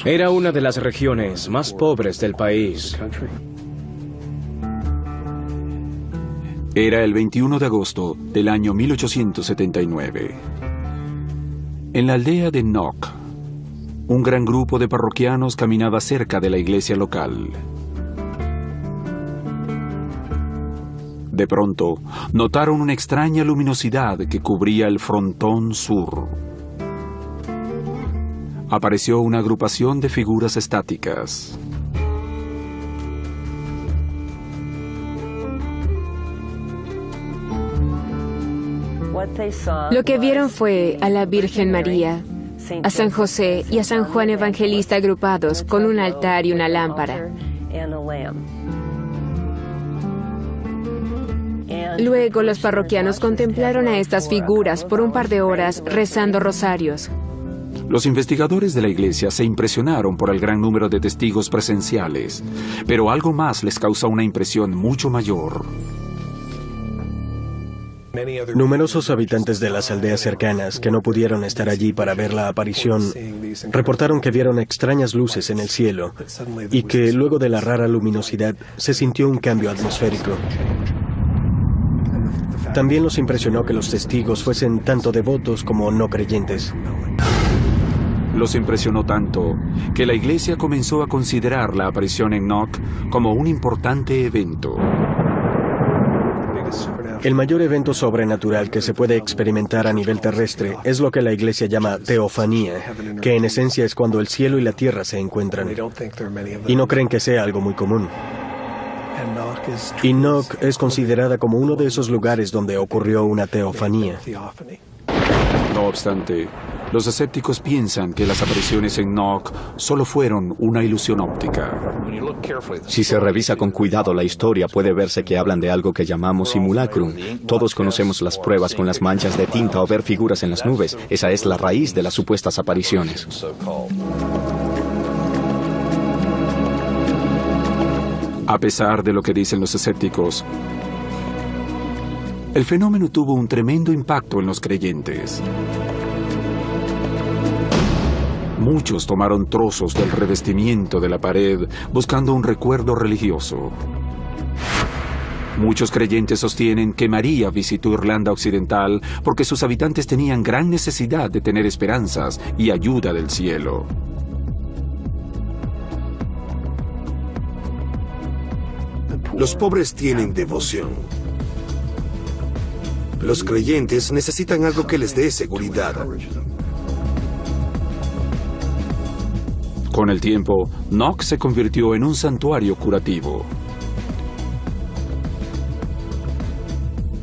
Era una de las regiones más pobres del país. Era el 21 de agosto del año 1879. En la aldea de Knock, un gran grupo de parroquianos caminaba cerca de la iglesia local. De pronto, notaron una extraña luminosidad que cubría el frontón sur. Apareció una agrupación de figuras estáticas. Lo que vieron fue a la Virgen María, a San José y a San Juan Evangelista agrupados con un altar y una lámpara. Luego los parroquianos contemplaron a estas figuras por un par de horas rezando rosarios. Los investigadores de la iglesia se impresionaron por el gran número de testigos presenciales, pero algo más les causó una impresión mucho mayor. Numerosos habitantes de las aldeas cercanas que no pudieron estar allí para ver la aparición reportaron que vieron extrañas luces en el cielo y que luego de la rara luminosidad se sintió un cambio atmosférico. También los impresionó que los testigos fuesen tanto devotos como no creyentes. Los impresionó tanto que la iglesia comenzó a considerar la aparición en Knock como un importante evento. El mayor evento sobrenatural que se puede experimentar a nivel terrestre es lo que la Iglesia llama teofanía, que en esencia es cuando el cielo y la tierra se encuentran. Y no creen que sea algo muy común. Y Knock es considerada como uno de esos lugares donde ocurrió una teofanía. No obstante, los escépticos piensan que las apariciones en Knock solo fueron una ilusión óptica. Si se revisa con cuidado la historia, puede verse que hablan de algo que llamamos simulacrum. Todos conocemos las pruebas con las manchas de tinta o ver figuras en las nubes. Esa es la raíz de las supuestas apariciones. A pesar de lo que dicen los escépticos, el fenómeno tuvo un tremendo impacto en los creyentes. Muchos tomaron trozos del revestimiento de la pared buscando un recuerdo religioso. Muchos creyentes sostienen que María visitó Irlanda Occidental porque sus habitantes tenían gran necesidad de tener esperanzas y ayuda del cielo. Los pobres tienen devoción. Los creyentes necesitan algo que les dé seguridad. Con el tiempo, Nok se convirtió en un santuario curativo.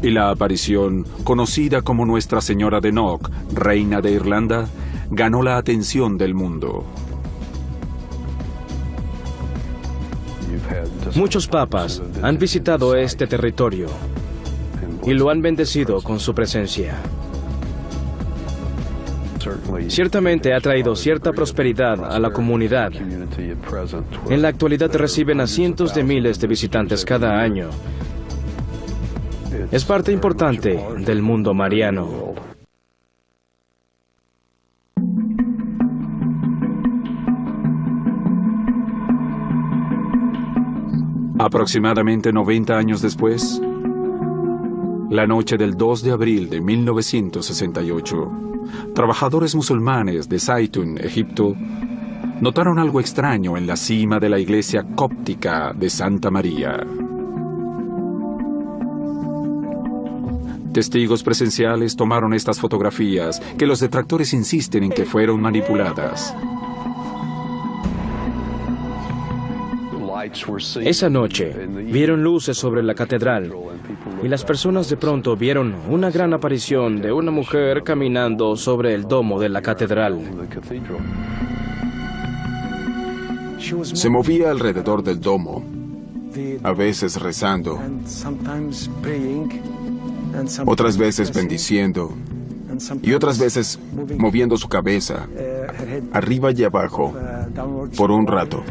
Y la aparición, conocida como Nuestra Señora de Nok, Reina de Irlanda, ganó la atención del mundo. Muchos papas han visitado este territorio y lo han bendecido con su presencia. Ciertamente ha traído cierta prosperidad a la comunidad. En la actualidad reciben a cientos de miles de visitantes cada año. Es parte importante del mundo mariano. Aproximadamente 90 años después, la noche del 2 de abril de 1968, trabajadores musulmanes de Zaytun, Egipto, notaron algo extraño en la cima de la iglesia cóptica de Santa María. Testigos presenciales tomaron estas fotografías, que los detractores insisten en que fueron manipuladas. Esa noche vieron luces sobre la catedral y las personas de pronto vieron una gran aparición de una mujer caminando sobre el domo de la catedral. Se movía alrededor del domo, a veces rezando, otras veces bendiciendo y otras veces moviendo su cabeza arriba y abajo por un rato.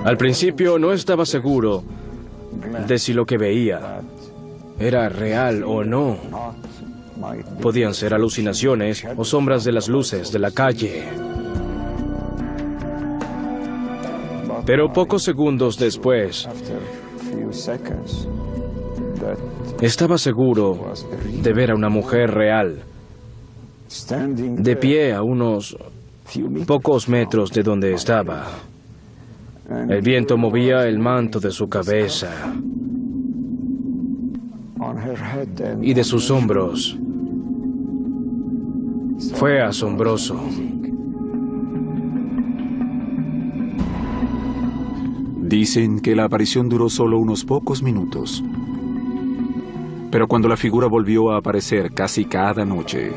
Al principio no estaba seguro de si lo que veía era real o no. Podían ser alucinaciones o sombras de las luces de la calle. Pero pocos segundos después, estaba seguro de ver a una mujer real, de pie a unos pocos metros de donde estaba. El viento movía el manto de su cabeza y de sus hombros. Fue asombroso. Dicen que la aparición duró solo unos pocos minutos. Pero cuando la figura volvió a aparecer casi cada noche,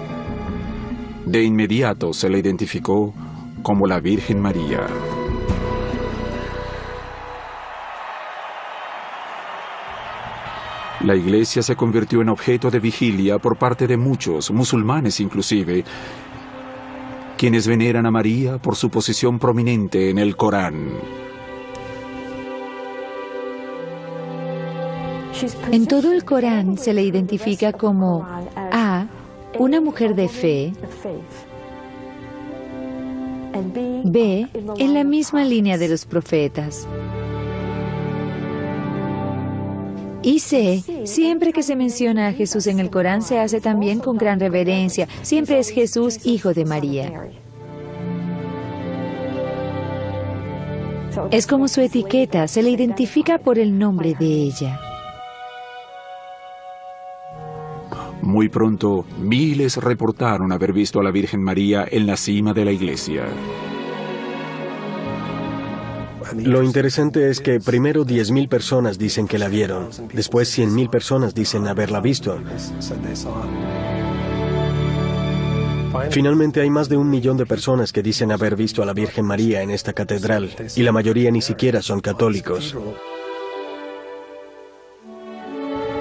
de inmediato se la identificó como la Virgen María. La iglesia se convirtió en objeto de vigilia por parte de muchos, musulmanes inclusive, quienes veneran a María por su posición prominente en el Corán. En todo el Corán se le identifica como A, una mujer de fe, B, en la misma línea de los profetas, y C, siempre que se menciona a Jesús en el Corán se hace también con gran reverencia, siempre es Jesús, hijo de María. Es como su etiqueta, se le identifica por el nombre de ella. Muy pronto, miles reportaron haber visto a la Virgen María en la cima de la iglesia. Lo interesante es que primero 10.000 personas dicen que la vieron, después 100.000 personas dicen haberla visto. Finalmente hay más de 1 millón de personas que dicen haber visto a la Virgen María en esta catedral, y la mayoría ni siquiera son católicos.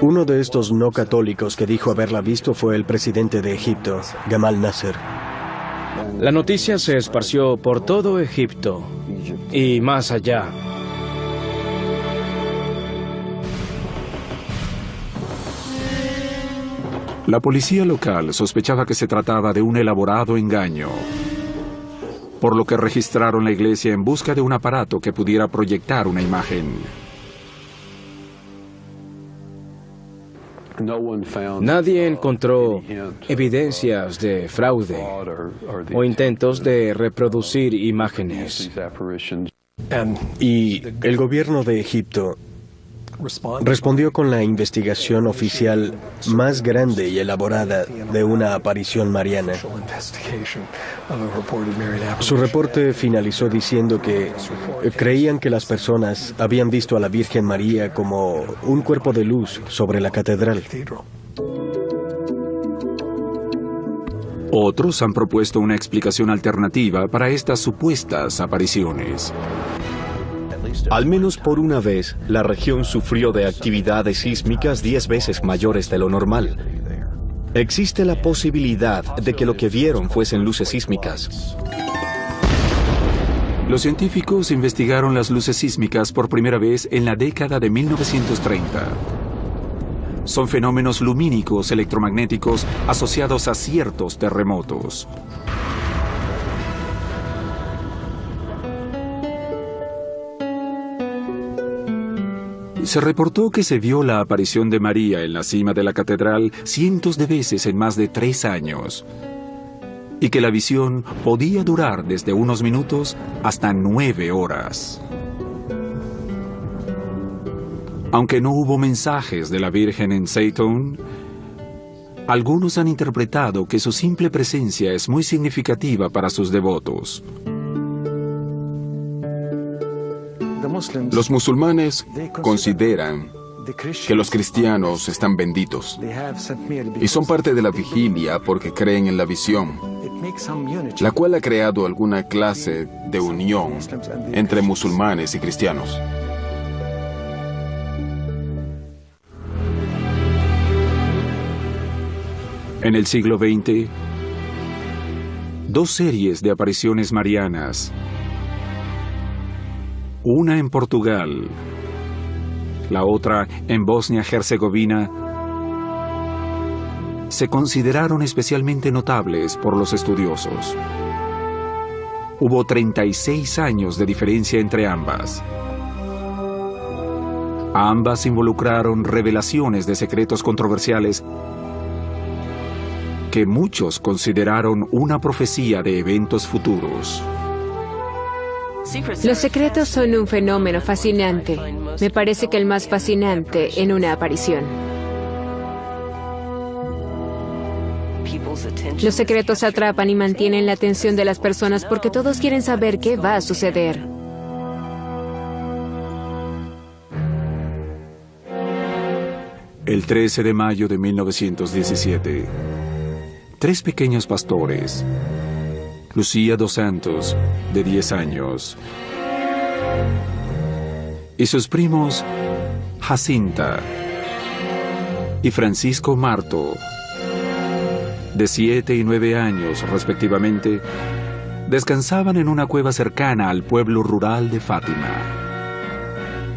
Uno de estos no católicos que dijo haberla visto fue el presidente de Egipto, Gamal Nasser. La noticia se esparció por todo Egipto y más allá. La policía local sospechaba que se trataba de un elaborado engaño, por lo que registraron la iglesia en busca de un aparato que pudiera proyectar una imagen. Nadie encontró evidencias de fraude o intentos de reproducir imágenes. Y el gobierno de Egipto respondió con la investigación oficial más grande y elaborada de una aparición mariana. Su reporte finalizó diciendo que creían que las personas habían visto a la Virgen María como un cuerpo de luz sobre la catedral. Otros han propuesto una explicación alternativa para estas supuestas apariciones. Al menos por una vez, la región sufrió de actividades sísmicas 10 veces mayores de lo normal. Existe la posibilidad de que lo que vieron fuesen luces sísmicas. Los científicos investigaron las luces sísmicas por primera vez en la década de 1930. Son fenómenos lumínicos electromagnéticos asociados a ciertos terremotos. Se reportó que se vio la aparición de María en la cima de la catedral cientos de veces en más de 3 años, y que la visión podía durar desde unos minutos hasta 9 horas. Aunque no hubo mensajes de la Virgen en Seytown, algunos han interpretado que su simple presencia es muy significativa para sus devotos. Los musulmanes consideran que los cristianos están benditos y son parte de la vigilia porque creen en la visión, la cual ha creado alguna clase de unión entre musulmanes y cristianos. En el siglo XX, 2 series de apariciones marianas, una en Portugal, la otra en Bosnia-Herzegovina, se consideraron especialmente notables por los estudiosos. Hubo 36 años de diferencia entre ambas. Ambas involucraron revelaciones de secretos controversiales que muchos consideraron una profecía de eventos futuros. Los secretos son un fenómeno fascinante. Me parece que el más fascinante en una aparición. Los secretos atrapan y mantienen la atención de las personas porque todos quieren saber qué va a suceder. El 13 de mayo de 1917, 3 pequeños pastores, Lucía dos Santos, de 10 años, y sus primos Jacinta y Francisco Marto, de 7 y 9 años respectivamente, descansaban en una cueva cercana al pueblo rural de Fátima,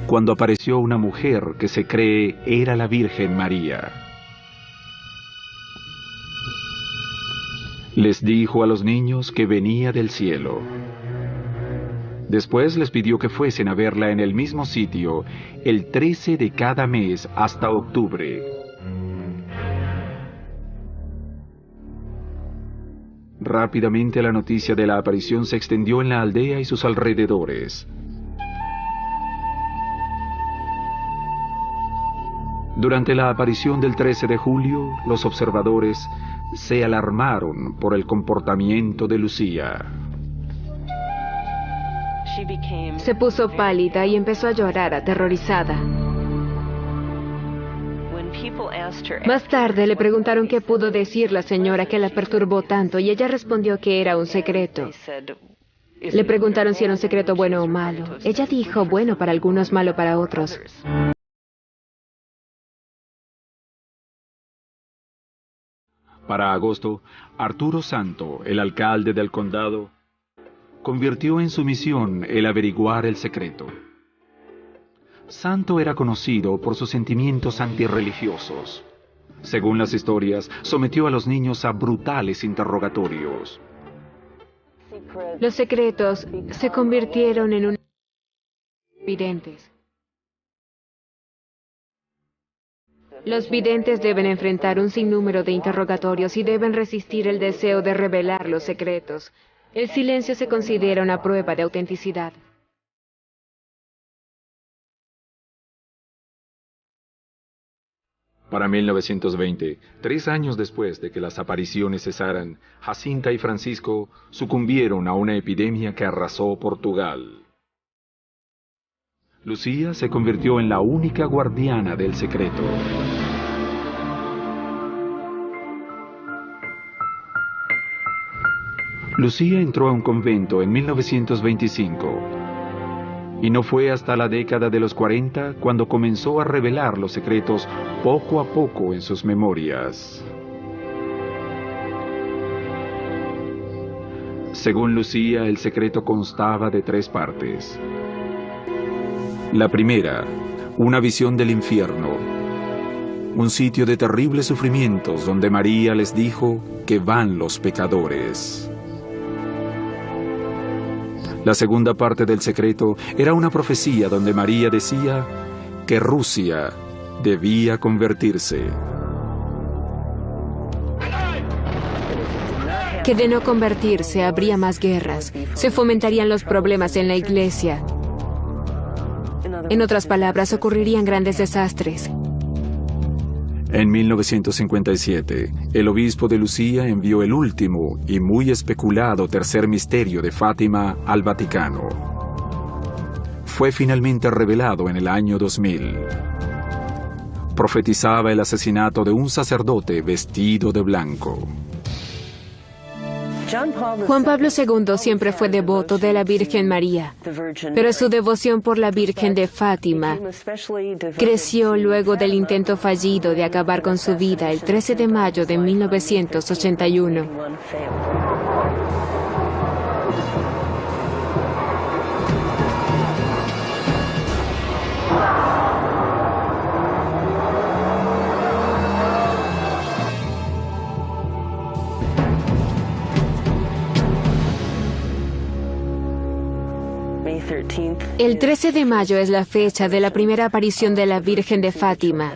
cuando apareció una mujer que se cree era la Virgen María. Les dijo a los niños que venía del cielo. Después les pidió que fuesen a verla en el mismo sitio el 13 de cada mes hasta octubre. Rápidamente la noticia de la aparición se extendió en la aldea y sus alrededores. Durante la aparición del 13 de julio, los observadores se alarmaron por el comportamiento de Lucía. Se puso pálida y empezó a llorar aterrorizada. Más tarde le preguntaron qué pudo decir la señora que la perturbó tanto y ella respondió que era un secreto. Le preguntaron si era un secreto bueno o malo. Ella dijo bueno para algunos, malo para otros. Para agosto, Arturo Santo, el alcalde del condado, convirtió en su misión el averiguar el secreto. Santo era conocido por sus sentimientos antirreligiosos. Según las historias, sometió a los niños a brutales interrogatorios. Los secretos se convirtieron en videntes. Los videntes deben enfrentar un sinnúmero de interrogatorios y deben resistir el deseo de revelar los secretos. El silencio se considera una prueba de autenticidad. Para 1920, 3 años después de que las apariciones cesaran, Jacinta y Francisco sucumbieron a una epidemia que arrasó Portugal. Lucía se convirtió en la única guardiana del secreto. Lucía entró a un convento en 1925 y no fue hasta la década de los 40 cuando comenzó a revelar los secretos poco a poco en sus memorias. Según Lucía, el secreto constaba de 3 partes. La primera, una visión del infierno, un sitio de terribles sufrimientos donde María les dijo que van los pecadores. La segunda parte del secreto era una profecía donde María decía que Rusia debía convertirse. Que de no convertirse habría más guerras, se fomentarían los problemas en la iglesia. En otras palabras, ocurrirían grandes desastres. En 1957, el obispo de Lucía envió el último y muy especulado tercer misterio de Fátima al Vaticano. Fue finalmente revelado en el año 2000. Profetizaba el asesinato de un sacerdote vestido de blanco. Juan Pablo II siempre fue devoto de la Virgen María, pero su devoción por la Virgen de Fátima creció luego del intento fallido de acabar con su vida el 13 de mayo de 1981. El 13 de mayo es la fecha de la primera aparición de la Virgen de Fátima,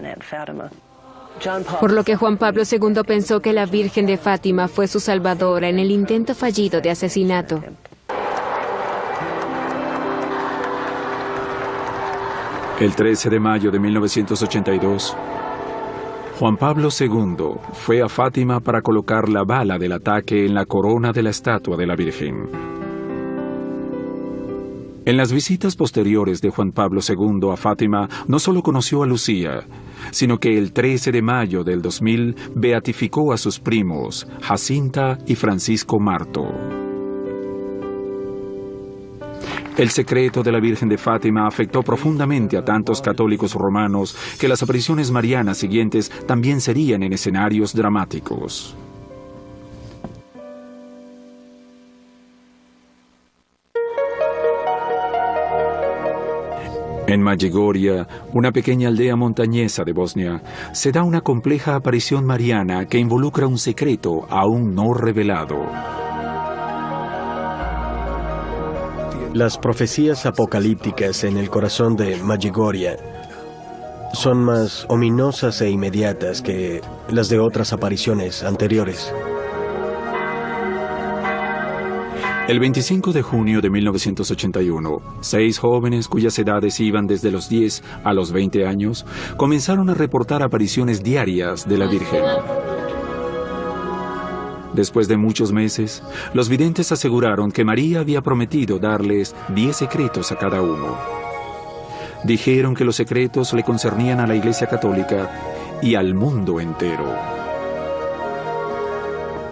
por lo que Juan Pablo II pensó que la Virgen de Fátima fue su salvadora en el intento fallido de asesinato. El 13 de mayo de 1982, Juan Pablo II fue a Fátima para colocar la bala del ataque en la corona de la estatua de la Virgen. En las visitas posteriores de Juan Pablo II a Fátima, no solo conoció a Lucía, sino que el 13 de mayo del 2000 beatificó a sus primos, Jacinta y Francisco Marto. El secreto de la Virgen de Fátima afectó profundamente a tantos católicos romanos que las apariciones marianas siguientes también serían en escenarios dramáticos. En Medjugorje, una pequeña aldea montañesa de Bosnia, se da una compleja aparición mariana que involucra un secreto aún no revelado. Las profecías apocalípticas en el corazón de Medjugorje son más ominosas e inmediatas que las de otras apariciones anteriores. El 25 de junio de 1981, 6 jóvenes cuyas edades iban desde los 10 a los 20 años comenzaron a reportar apariciones diarias de la Virgen. Después de muchos meses, los videntes aseguraron que María había prometido darles 10 secretos a cada uno. Dijeron que los secretos le concernían a la Iglesia Católica y al mundo entero,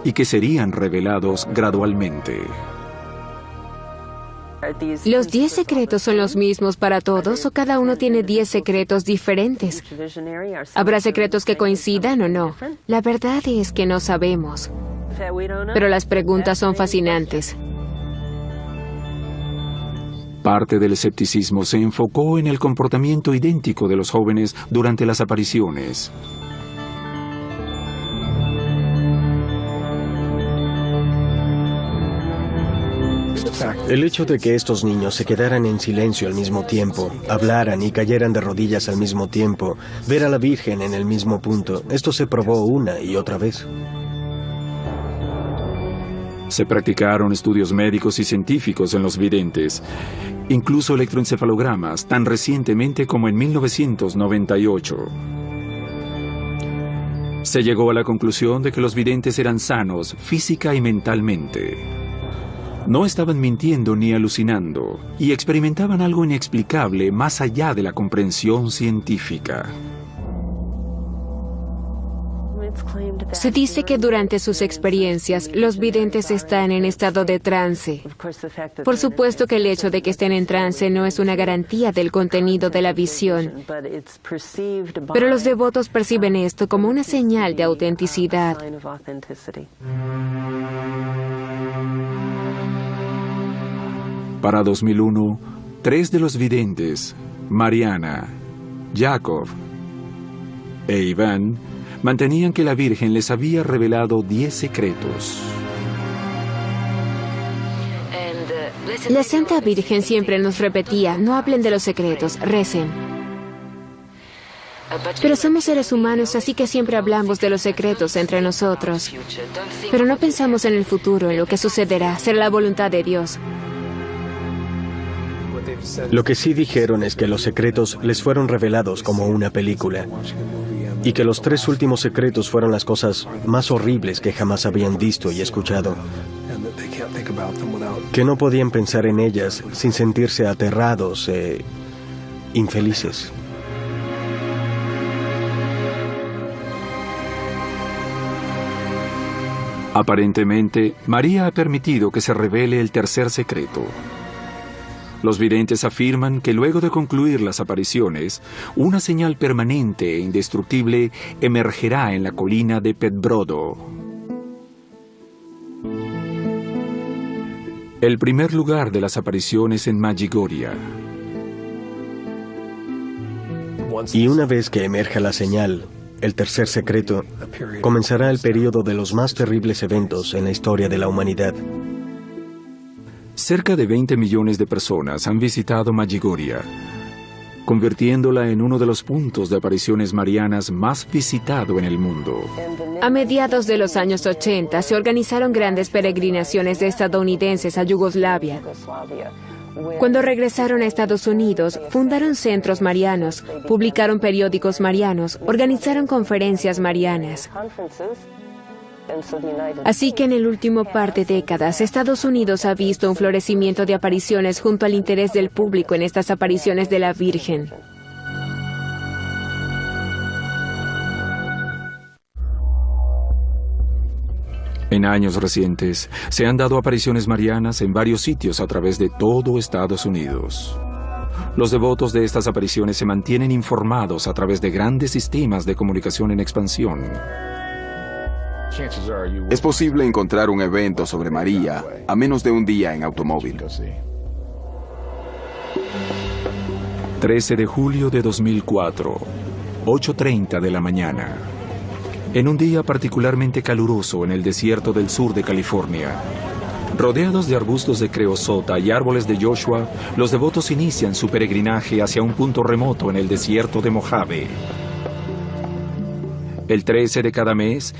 y que serían revelados gradualmente. ¿Los 10 secretos son los mismos para todos o cada uno tiene 10 secretos diferentes? ¿Habrá secretos que coincidan o no? La verdad es que no sabemos. Pero las preguntas son fascinantes. Parte del escepticismo se enfocó en el comportamiento idéntico de los jóvenes durante las apariciones. El hecho de que estos niños se quedaran en silencio al mismo tiempo, hablaran y cayeran de rodillas al mismo tiempo, ver a la Virgen en el mismo punto, esto se probó una y otra vez. Se practicaron estudios médicos y científicos en los videntes, incluso electroencefalogramas tan recientemente como en 1998. Se llegó a la conclusión de que los videntes eran sanos física y mentalmente. No estaban mintiendo ni alucinando y experimentaban algo inexplicable más allá de la comprensión científica. Se dice que durante sus experiencias, los videntes están en estado de trance. Por supuesto que el hecho de que estén en trance no es una garantía del contenido de la visión, pero los devotos perciben esto como una señal de autenticidad. Para 2001, 3 de los videntes, Mariana, Jacob e Iván, mantenían que la Virgen les había revelado 10 secretos. La Santa Virgen siempre nos repetía, no hablen de los secretos, recen. Pero somos seres humanos, así que siempre hablamos de los secretos entre nosotros. Pero no pensamos en el futuro, en lo que sucederá, será la voluntad de Dios. Lo que sí dijeron es que los secretos les fueron revelados como una película. Y que los 3 últimos secretos fueron las cosas más horribles que jamás habían visto y escuchado. Que no podían pensar en ellas sin sentirse aterrados e infelices. Aparentemente, María ha permitido que se revele el tercer secreto. Los videntes afirman que luego de concluir las apariciones, una señal permanente e indestructible emergerá en la colina de Petbrodo. El primer lugar de las apariciones en Medjugorje. Y una vez que emerja la señal, el tercer secreto, comenzará el período de los más terribles eventos en la historia de la humanidad. Cerca de 20 millones de personas han visitado Medjugorje, convirtiéndola en uno de los puntos de apariciones marianas más visitado en el mundo. A mediados de los años 80 se organizaron grandes peregrinaciones de estadounidenses a Yugoslavia. Cuando regresaron a Estados Unidos, fundaron centros marianos, publicaron periódicos marianos, organizaron conferencias marianas. Así que en el último par de décadas, Estados Unidos ha visto un florecimiento de apariciones junto al interés del público en estas apariciones de la Virgen. En años recientes, se han dado apariciones marianas en varios sitios a través de todo Estados Unidos. Los devotos de estas apariciones se mantienen informados a través de grandes sistemas de comunicación en expansión. Es posible encontrar un evento sobre María a menos de un día en automóvil. 13 de julio de 2004, 8:30 de la mañana. En un día particularmente caluroso en el desierto del sur de California. Rodeados de arbustos de creosota y árboles de Joshua, los devotos inician su peregrinaje hacia un punto remoto en el desierto de Mojave. El 13 de cada mes,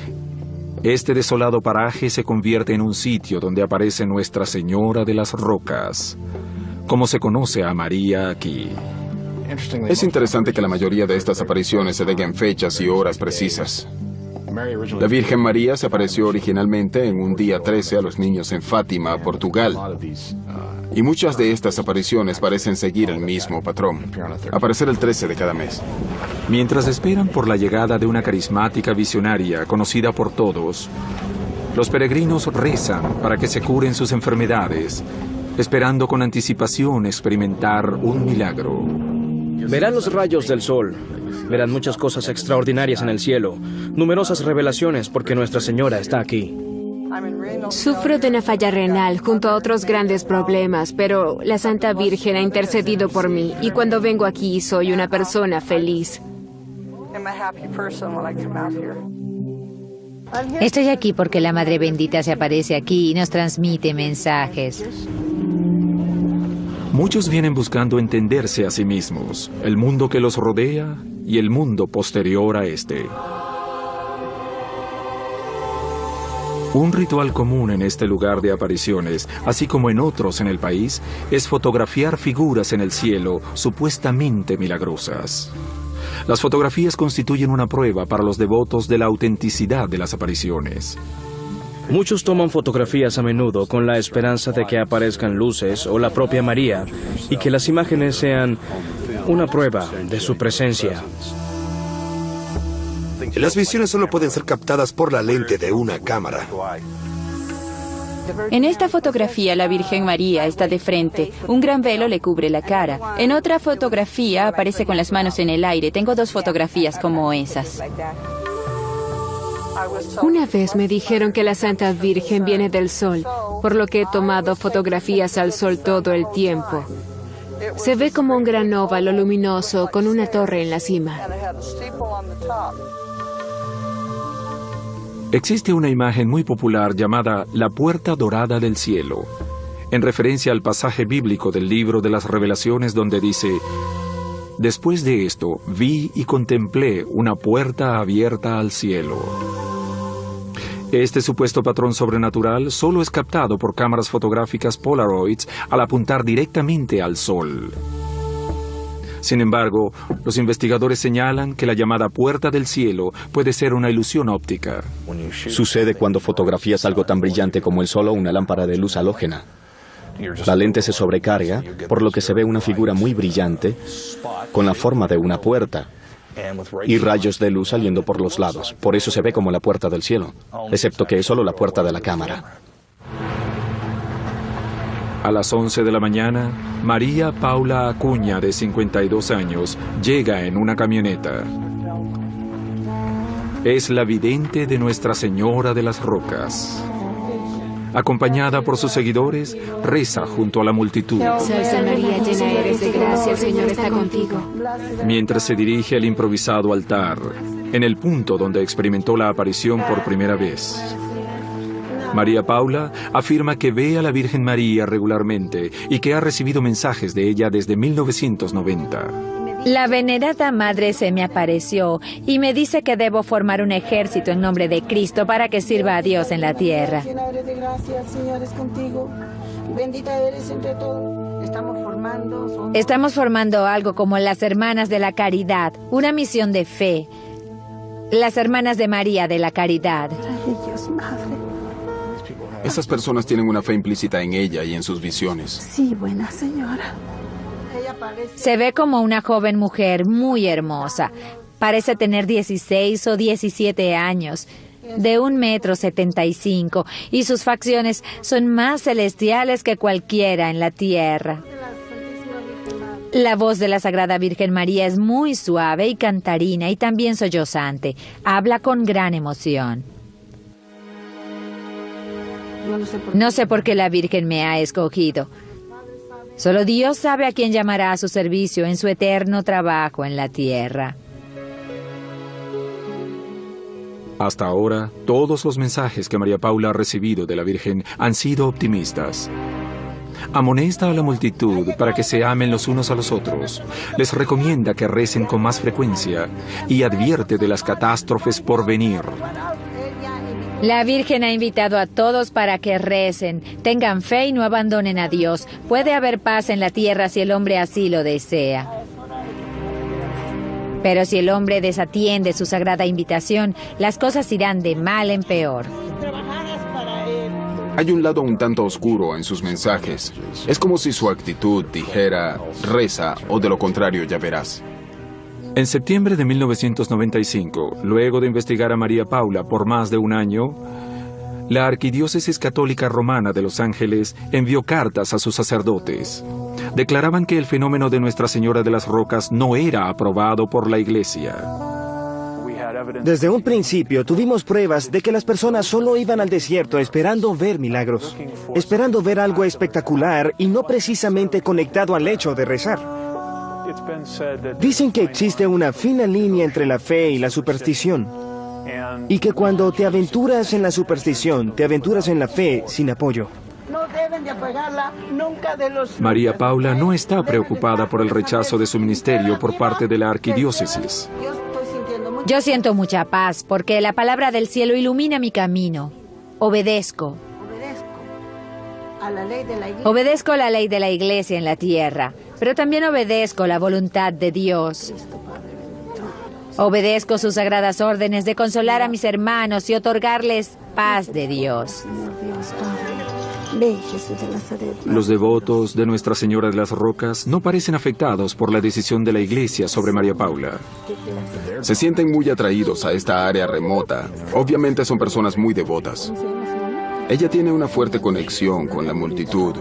este desolado paraje se convierte en un sitio donde aparece Nuestra Señora de las Rocas, como se conoce a María aquí. Es interesante que la mayoría de estas apariciones se den en fechas y horas precisas. La Virgen María se apareció originalmente en un día 13 a los niños en Fátima, Portugal. Y muchas de estas apariciones parecen seguir el mismo patrón, aparecer el 13 de cada mes. Mientras esperan por la llegada de una carismática visionaria conocida por todos, los peregrinos rezan para que se curen sus enfermedades, esperando con anticipación experimentar un milagro. Verán los rayos del sol, verán muchas cosas extraordinarias en el cielo, numerosas revelaciones porque Nuestra Señora está aquí. Sufro de una falla renal junto a otros grandes problemas, pero la Santa Virgen ha intercedido por mí y cuando vengo aquí soy una persona feliz. Estoy aquí porque la Madre Bendita se aparece aquí y nos transmite mensajes. Muchos vienen buscando entenderse a sí mismos, el mundo que los rodea y el mundo posterior a este. Un ritual común en este lugar de apariciones, así como en otros en el país, es fotografiar figuras en el cielo supuestamente milagrosas. Las fotografías constituyen una prueba para los devotos de la autenticidad de las apariciones. Muchos toman fotografías a menudo con la esperanza de que aparezcan luces o la propia María y que las imágenes sean una prueba de su presencia. Las visiones solo pueden ser captadas por la lente de una cámara. En esta fotografía la Virgen María está de frente. Un gran velo le cubre la cara. En otra fotografía aparece con las manos en el aire. Tengo 2 fotografías como esas. Una vez me dijeron que la Santa Virgen viene del sol, por lo que he tomado fotografías al sol todo el tiempo. Se ve como un gran óvalo luminoso con una torre en la cima. Existe una imagen muy popular llamada la Puerta Dorada del Cielo, en referencia al pasaje bíblico del libro de las Revelaciones donde dice: después de esto vi y contemplé una puerta abierta al cielo. Este supuesto patrón sobrenatural solo es captado por cámaras fotográficas Polaroids al apuntar directamente al sol. Sin embargo, los investigadores señalan que la llamada puerta del cielo puede ser una ilusión óptica. Sucede cuando fotografías algo tan brillante como el sol o una lámpara de luz halógena. La lente se sobrecarga, por lo que se ve una figura muy brillante con la forma de una puerta y rayos de luz saliendo por los lados. Por eso se ve como la puerta del cielo, excepto que es solo la puerta de la cámara. A las 11 de la mañana, María Paula Acuña, de 52 años, llega en una camioneta. Es la vidente de Nuestra Señora de las Rocas. Acompañada por sus seguidores, reza junto a la multitud. Salve María, llena eres de gracia, el Señor está contigo. Mientras se dirige al improvisado altar, en el punto donde experimentó la aparición por primera vez. María Paula afirma que ve a la Virgen María regularmente y que ha recibido mensajes de ella desde 1990. La venerada madre se me apareció y me dice que debo formar un ejército en nombre de Cristo para que sirva a Dios en la tierra. Estamos formando algo como las Hermanas de la Caridad, una misión de fe. Las Hermanas de María de la Caridad. Esas personas tienen una fe implícita en ella y en sus visiones. Sí, buena señora. Se ve como una joven mujer muy hermosa. Parece tener 16 o 17 años, de 1,75 m, y sus facciones son más celestiales que cualquiera en la tierra. La voz de la Sagrada Virgen María es muy suave y cantarina y también sollozante. Habla con gran emoción. No sé por qué la Virgen me ha escogido. Solo Dios sabe a quién llamará a su servicio en su eterno trabajo en la tierra. Hasta ahora, todos los mensajes que María Paula ha recibido de la Virgen han sido optimistas. Amonesta a la multitud para que se amen los unos a los otros. Les recomienda que recen con más frecuencia y advierte de las catástrofes por venir. La Virgen ha invitado a todos para que recen, tengan fe y no abandonen a Dios. Puede haber paz en la tierra si el hombre así lo desea. Pero si el hombre desatiende su sagrada invitación, las cosas irán de mal en peor. Hay un lado un tanto oscuro en sus mensajes. Es como si su actitud dijera, reza o de lo contrario ya verás. En septiembre de 1995, luego de investigar a María Paula por más de un año, la Arquidiócesis Católica Romana de Los Ángeles envió cartas a sus sacerdotes. Declaraban que el fenómeno de Nuestra Señora de las Rocas no era aprobado por la Iglesia. Desde un principio tuvimos pruebas de que las personas solo iban al desierto esperando ver milagros, esperando ver algo espectacular y no precisamente conectado al hecho de rezar. Dicen que existe una fina línea entre la fe y la superstición, y que cuando te aventuras en la superstición, te aventuras en la fe sin apoyo. María Paula no está preocupada por el rechazo de su ministerio por parte de la arquidiócesis. Yo siento mucha paz porque la palabra del cielo ilumina mi camino. Obedezco. Obedezco la ley de la Iglesia en la tierra, pero también obedezco la voluntad de Dios. Obedezco sus sagradas órdenes de consolar a mis hermanos y otorgarles paz de Dios. Los devotos de Nuestra Señora de las Rocas no parecen afectados por la decisión de la Iglesia sobre María Paula. Se sienten muy atraídos a esta área remota. Obviamente son personas muy devotas. Ella tiene una fuerte conexión con la multitud,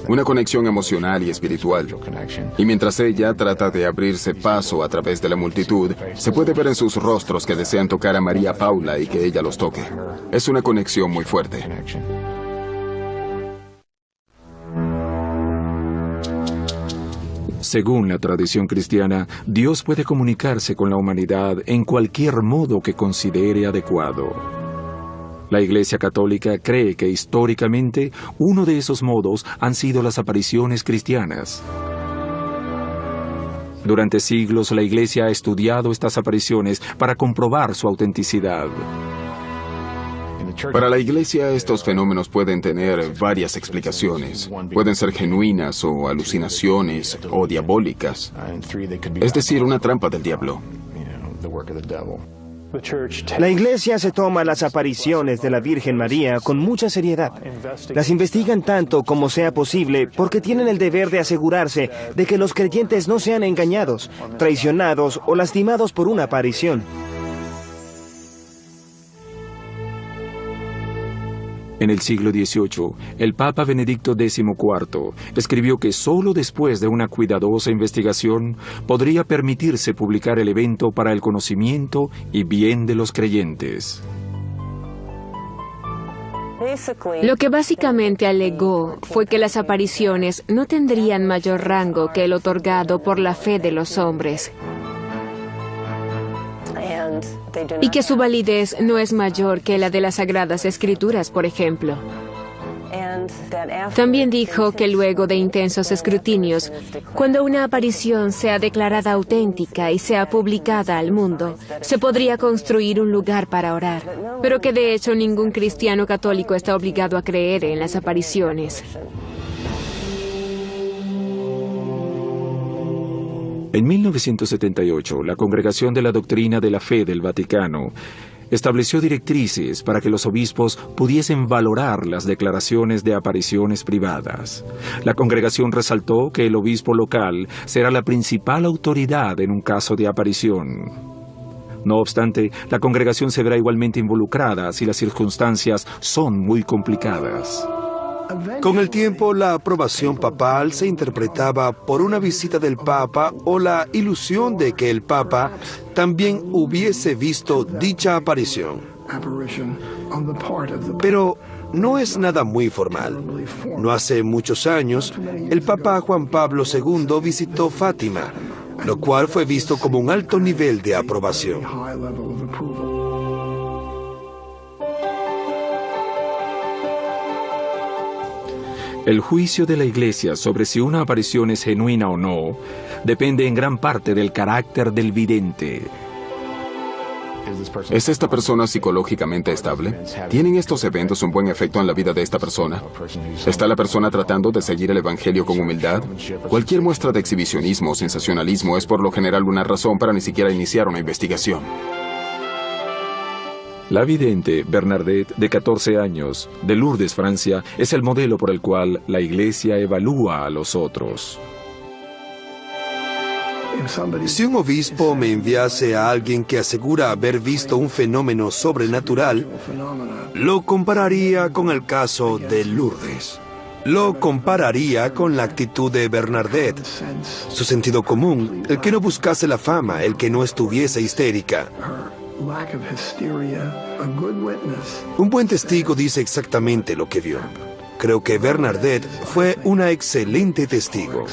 una conexión emocional y espiritual. Y mientras ella trata de abrirse paso a través de la multitud, se puede ver en sus rostros que desean tocar a María Paula y que ella los toque. Es una conexión muy fuerte. Según la tradición cristiana, Dios puede comunicarse con la humanidad en cualquier modo que considere adecuado. La Iglesia Católica cree que históricamente uno de esos modos han sido las apariciones cristianas. Durante siglos la Iglesia ha estudiado estas apariciones para comprobar su autenticidad. Para la Iglesia, estos fenómenos pueden tener varias explicaciones. Pueden ser genuinas o alucinaciones o diabólicas. Es decir, una trampa del diablo. La Iglesia se toma las apariciones de la Virgen María con mucha seriedad. Las investigan tanto como sea posible porque tienen el deber de asegurarse de que los creyentes no sean engañados, traicionados o lastimados por una aparición. En el siglo XVIII, el Papa Benedicto XIV escribió que solo después de una cuidadosa investigación podría permitirse publicar el evento para el conocimiento y bien de los creyentes. Lo que básicamente alegó fue que las apariciones no tendrían mayor rango que el otorgado por la fe de los hombres, y que su validez no es mayor que la de las Sagradas Escrituras, por ejemplo. También dijo que luego de intensos escrutinios, cuando una aparición sea declarada auténtica y sea publicada al mundo, se podría construir un lugar para orar, pero que de hecho ningún cristiano católico está obligado a creer en las apariciones. En 1978, la Congregación de la Doctrina de la Fe del Vaticano estableció directrices para que los obispos pudiesen valorar las declaraciones de apariciones privadas. La congregación resaltó que el obispo local será la principal autoridad en un caso de aparición. No obstante, la congregación se verá igualmente involucrada si las circunstancias son muy complicadas. Con el tiempo, la aprobación papal se interpretaba por una visita del Papa o la ilusión de que el Papa también hubiese visto dicha aparición. Pero no es nada muy formal. No hace muchos años, el Papa Juan Pablo II visitó Fátima, lo cual fue visto como un alto nivel de aprobación. El juicio de la Iglesia sobre si una aparición es genuina o no depende en gran parte del carácter del vidente. ¿Es esta persona psicológicamente estable? ¿Tienen estos eventos un buen efecto en la vida de esta persona? ¿Está la persona tratando de seguir el Evangelio con humildad? Cualquier muestra de exhibicionismo o sensacionalismo es por lo general una razón para ni siquiera iniciar una investigación. La vidente Bernadette, de 14 años, de Lourdes, Francia, es el modelo por el cual la Iglesia evalúa a los otros. Si un obispo me enviase a alguien que asegura haber visto un fenómeno sobrenatural, lo compararía con el caso de Lourdes. Lo compararía con la actitud de Bernadette, su sentido común, el que no buscase la fama, el que no estuviese histérica. Un buen testigo dice exactamente lo que vio. Creo que Bernadette fue una excelente testigo.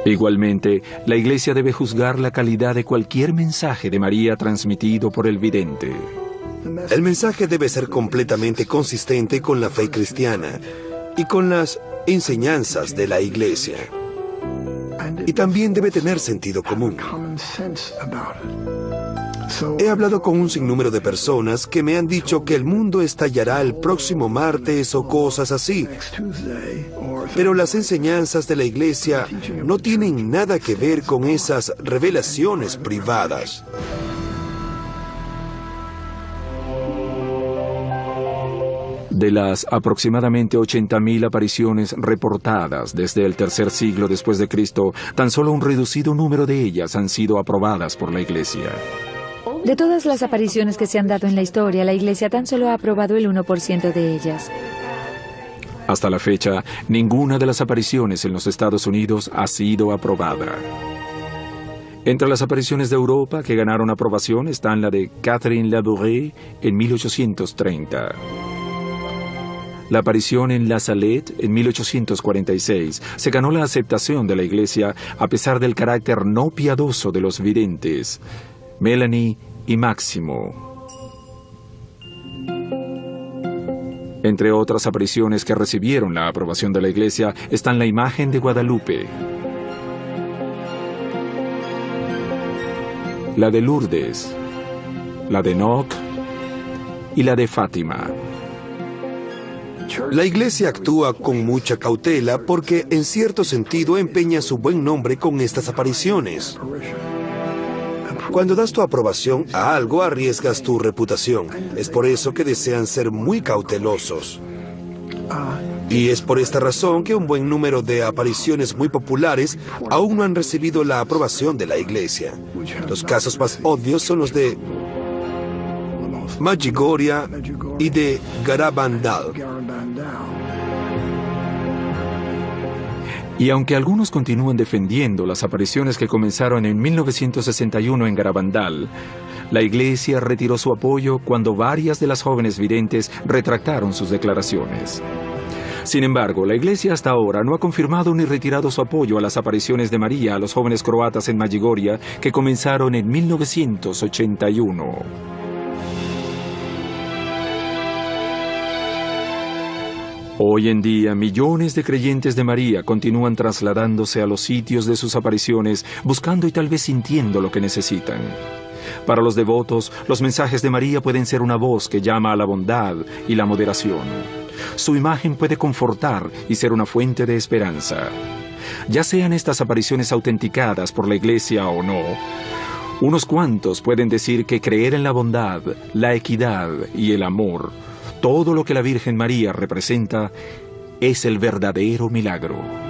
Igualmente, la Iglesia debe juzgar la calidad de cualquier mensaje de María transmitido por el vidente. El mensaje debe ser completamente consistente con la fe cristiana y con las enseñanzas de la Iglesia. Y también debe tener sentido común. He hablado con un sinnúmero de personas que me han dicho que el mundo estallará el próximo martes o cosas así. Pero las enseñanzas de la iglesia no tienen nada que ver con esas revelaciones privadas. De las aproximadamente 80.000 apariciones reportadas desde el tercer siglo después de Cristo, tan solo un reducido número de ellas han sido aprobadas por la Iglesia. De todas las apariciones que se han dado en la historia, la Iglesia tan solo ha aprobado el 1% de ellas. Hasta la fecha, ninguna de las apariciones en los Estados Unidos ha sido aprobada. Entre las apariciones de Europa que ganaron aprobación están la de Catherine Labouré en 1830. La aparición en La Salette en 1846 se ganó la aceptación de la Iglesia a pesar del carácter no piadoso de los videntes, Melanie y Máximo. Entre otras apariciones que recibieron la aprobación de la Iglesia están la imagen de Guadalupe, la de Lourdes, la de Enoch y la de Fátima. La iglesia actúa con mucha cautela porque, en cierto sentido, empeña su buen nombre con estas apariciones. Cuando das tu aprobación a algo, arriesgas tu reputación. Es por eso que desean ser muy cautelosos. Y es por esta razón que un buen número de apariciones muy populares aún no han recibido la aprobación de la iglesia. Los casos más obvios son los de Medjugorje y de Garabandal. Y aunque algunos continúan defendiendo las apariciones que comenzaron en 1961 en Garabandal, la Iglesia retiró su apoyo cuando varias de las jóvenes videntes retractaron sus declaraciones. Sin embargo, la Iglesia hasta ahora no ha confirmado ni retirado su apoyo a las apariciones de María a los jóvenes croatas en Medjugorje que comenzaron en 1981. Hoy en día, millones de creyentes de María continúan trasladándose a los sitios de sus apariciones, buscando y tal vez sintiendo lo que necesitan. Para los devotos, los mensajes de María pueden ser una voz que llama a la bondad y la moderación. Su imagen puede confortar y ser una fuente de esperanza. Ya sean estas apariciones autenticadas por la Iglesia o no, unos cuantos pueden decir que creer en la bondad, la equidad y el amor, todo lo que la Virgen María representa, es el verdadero milagro.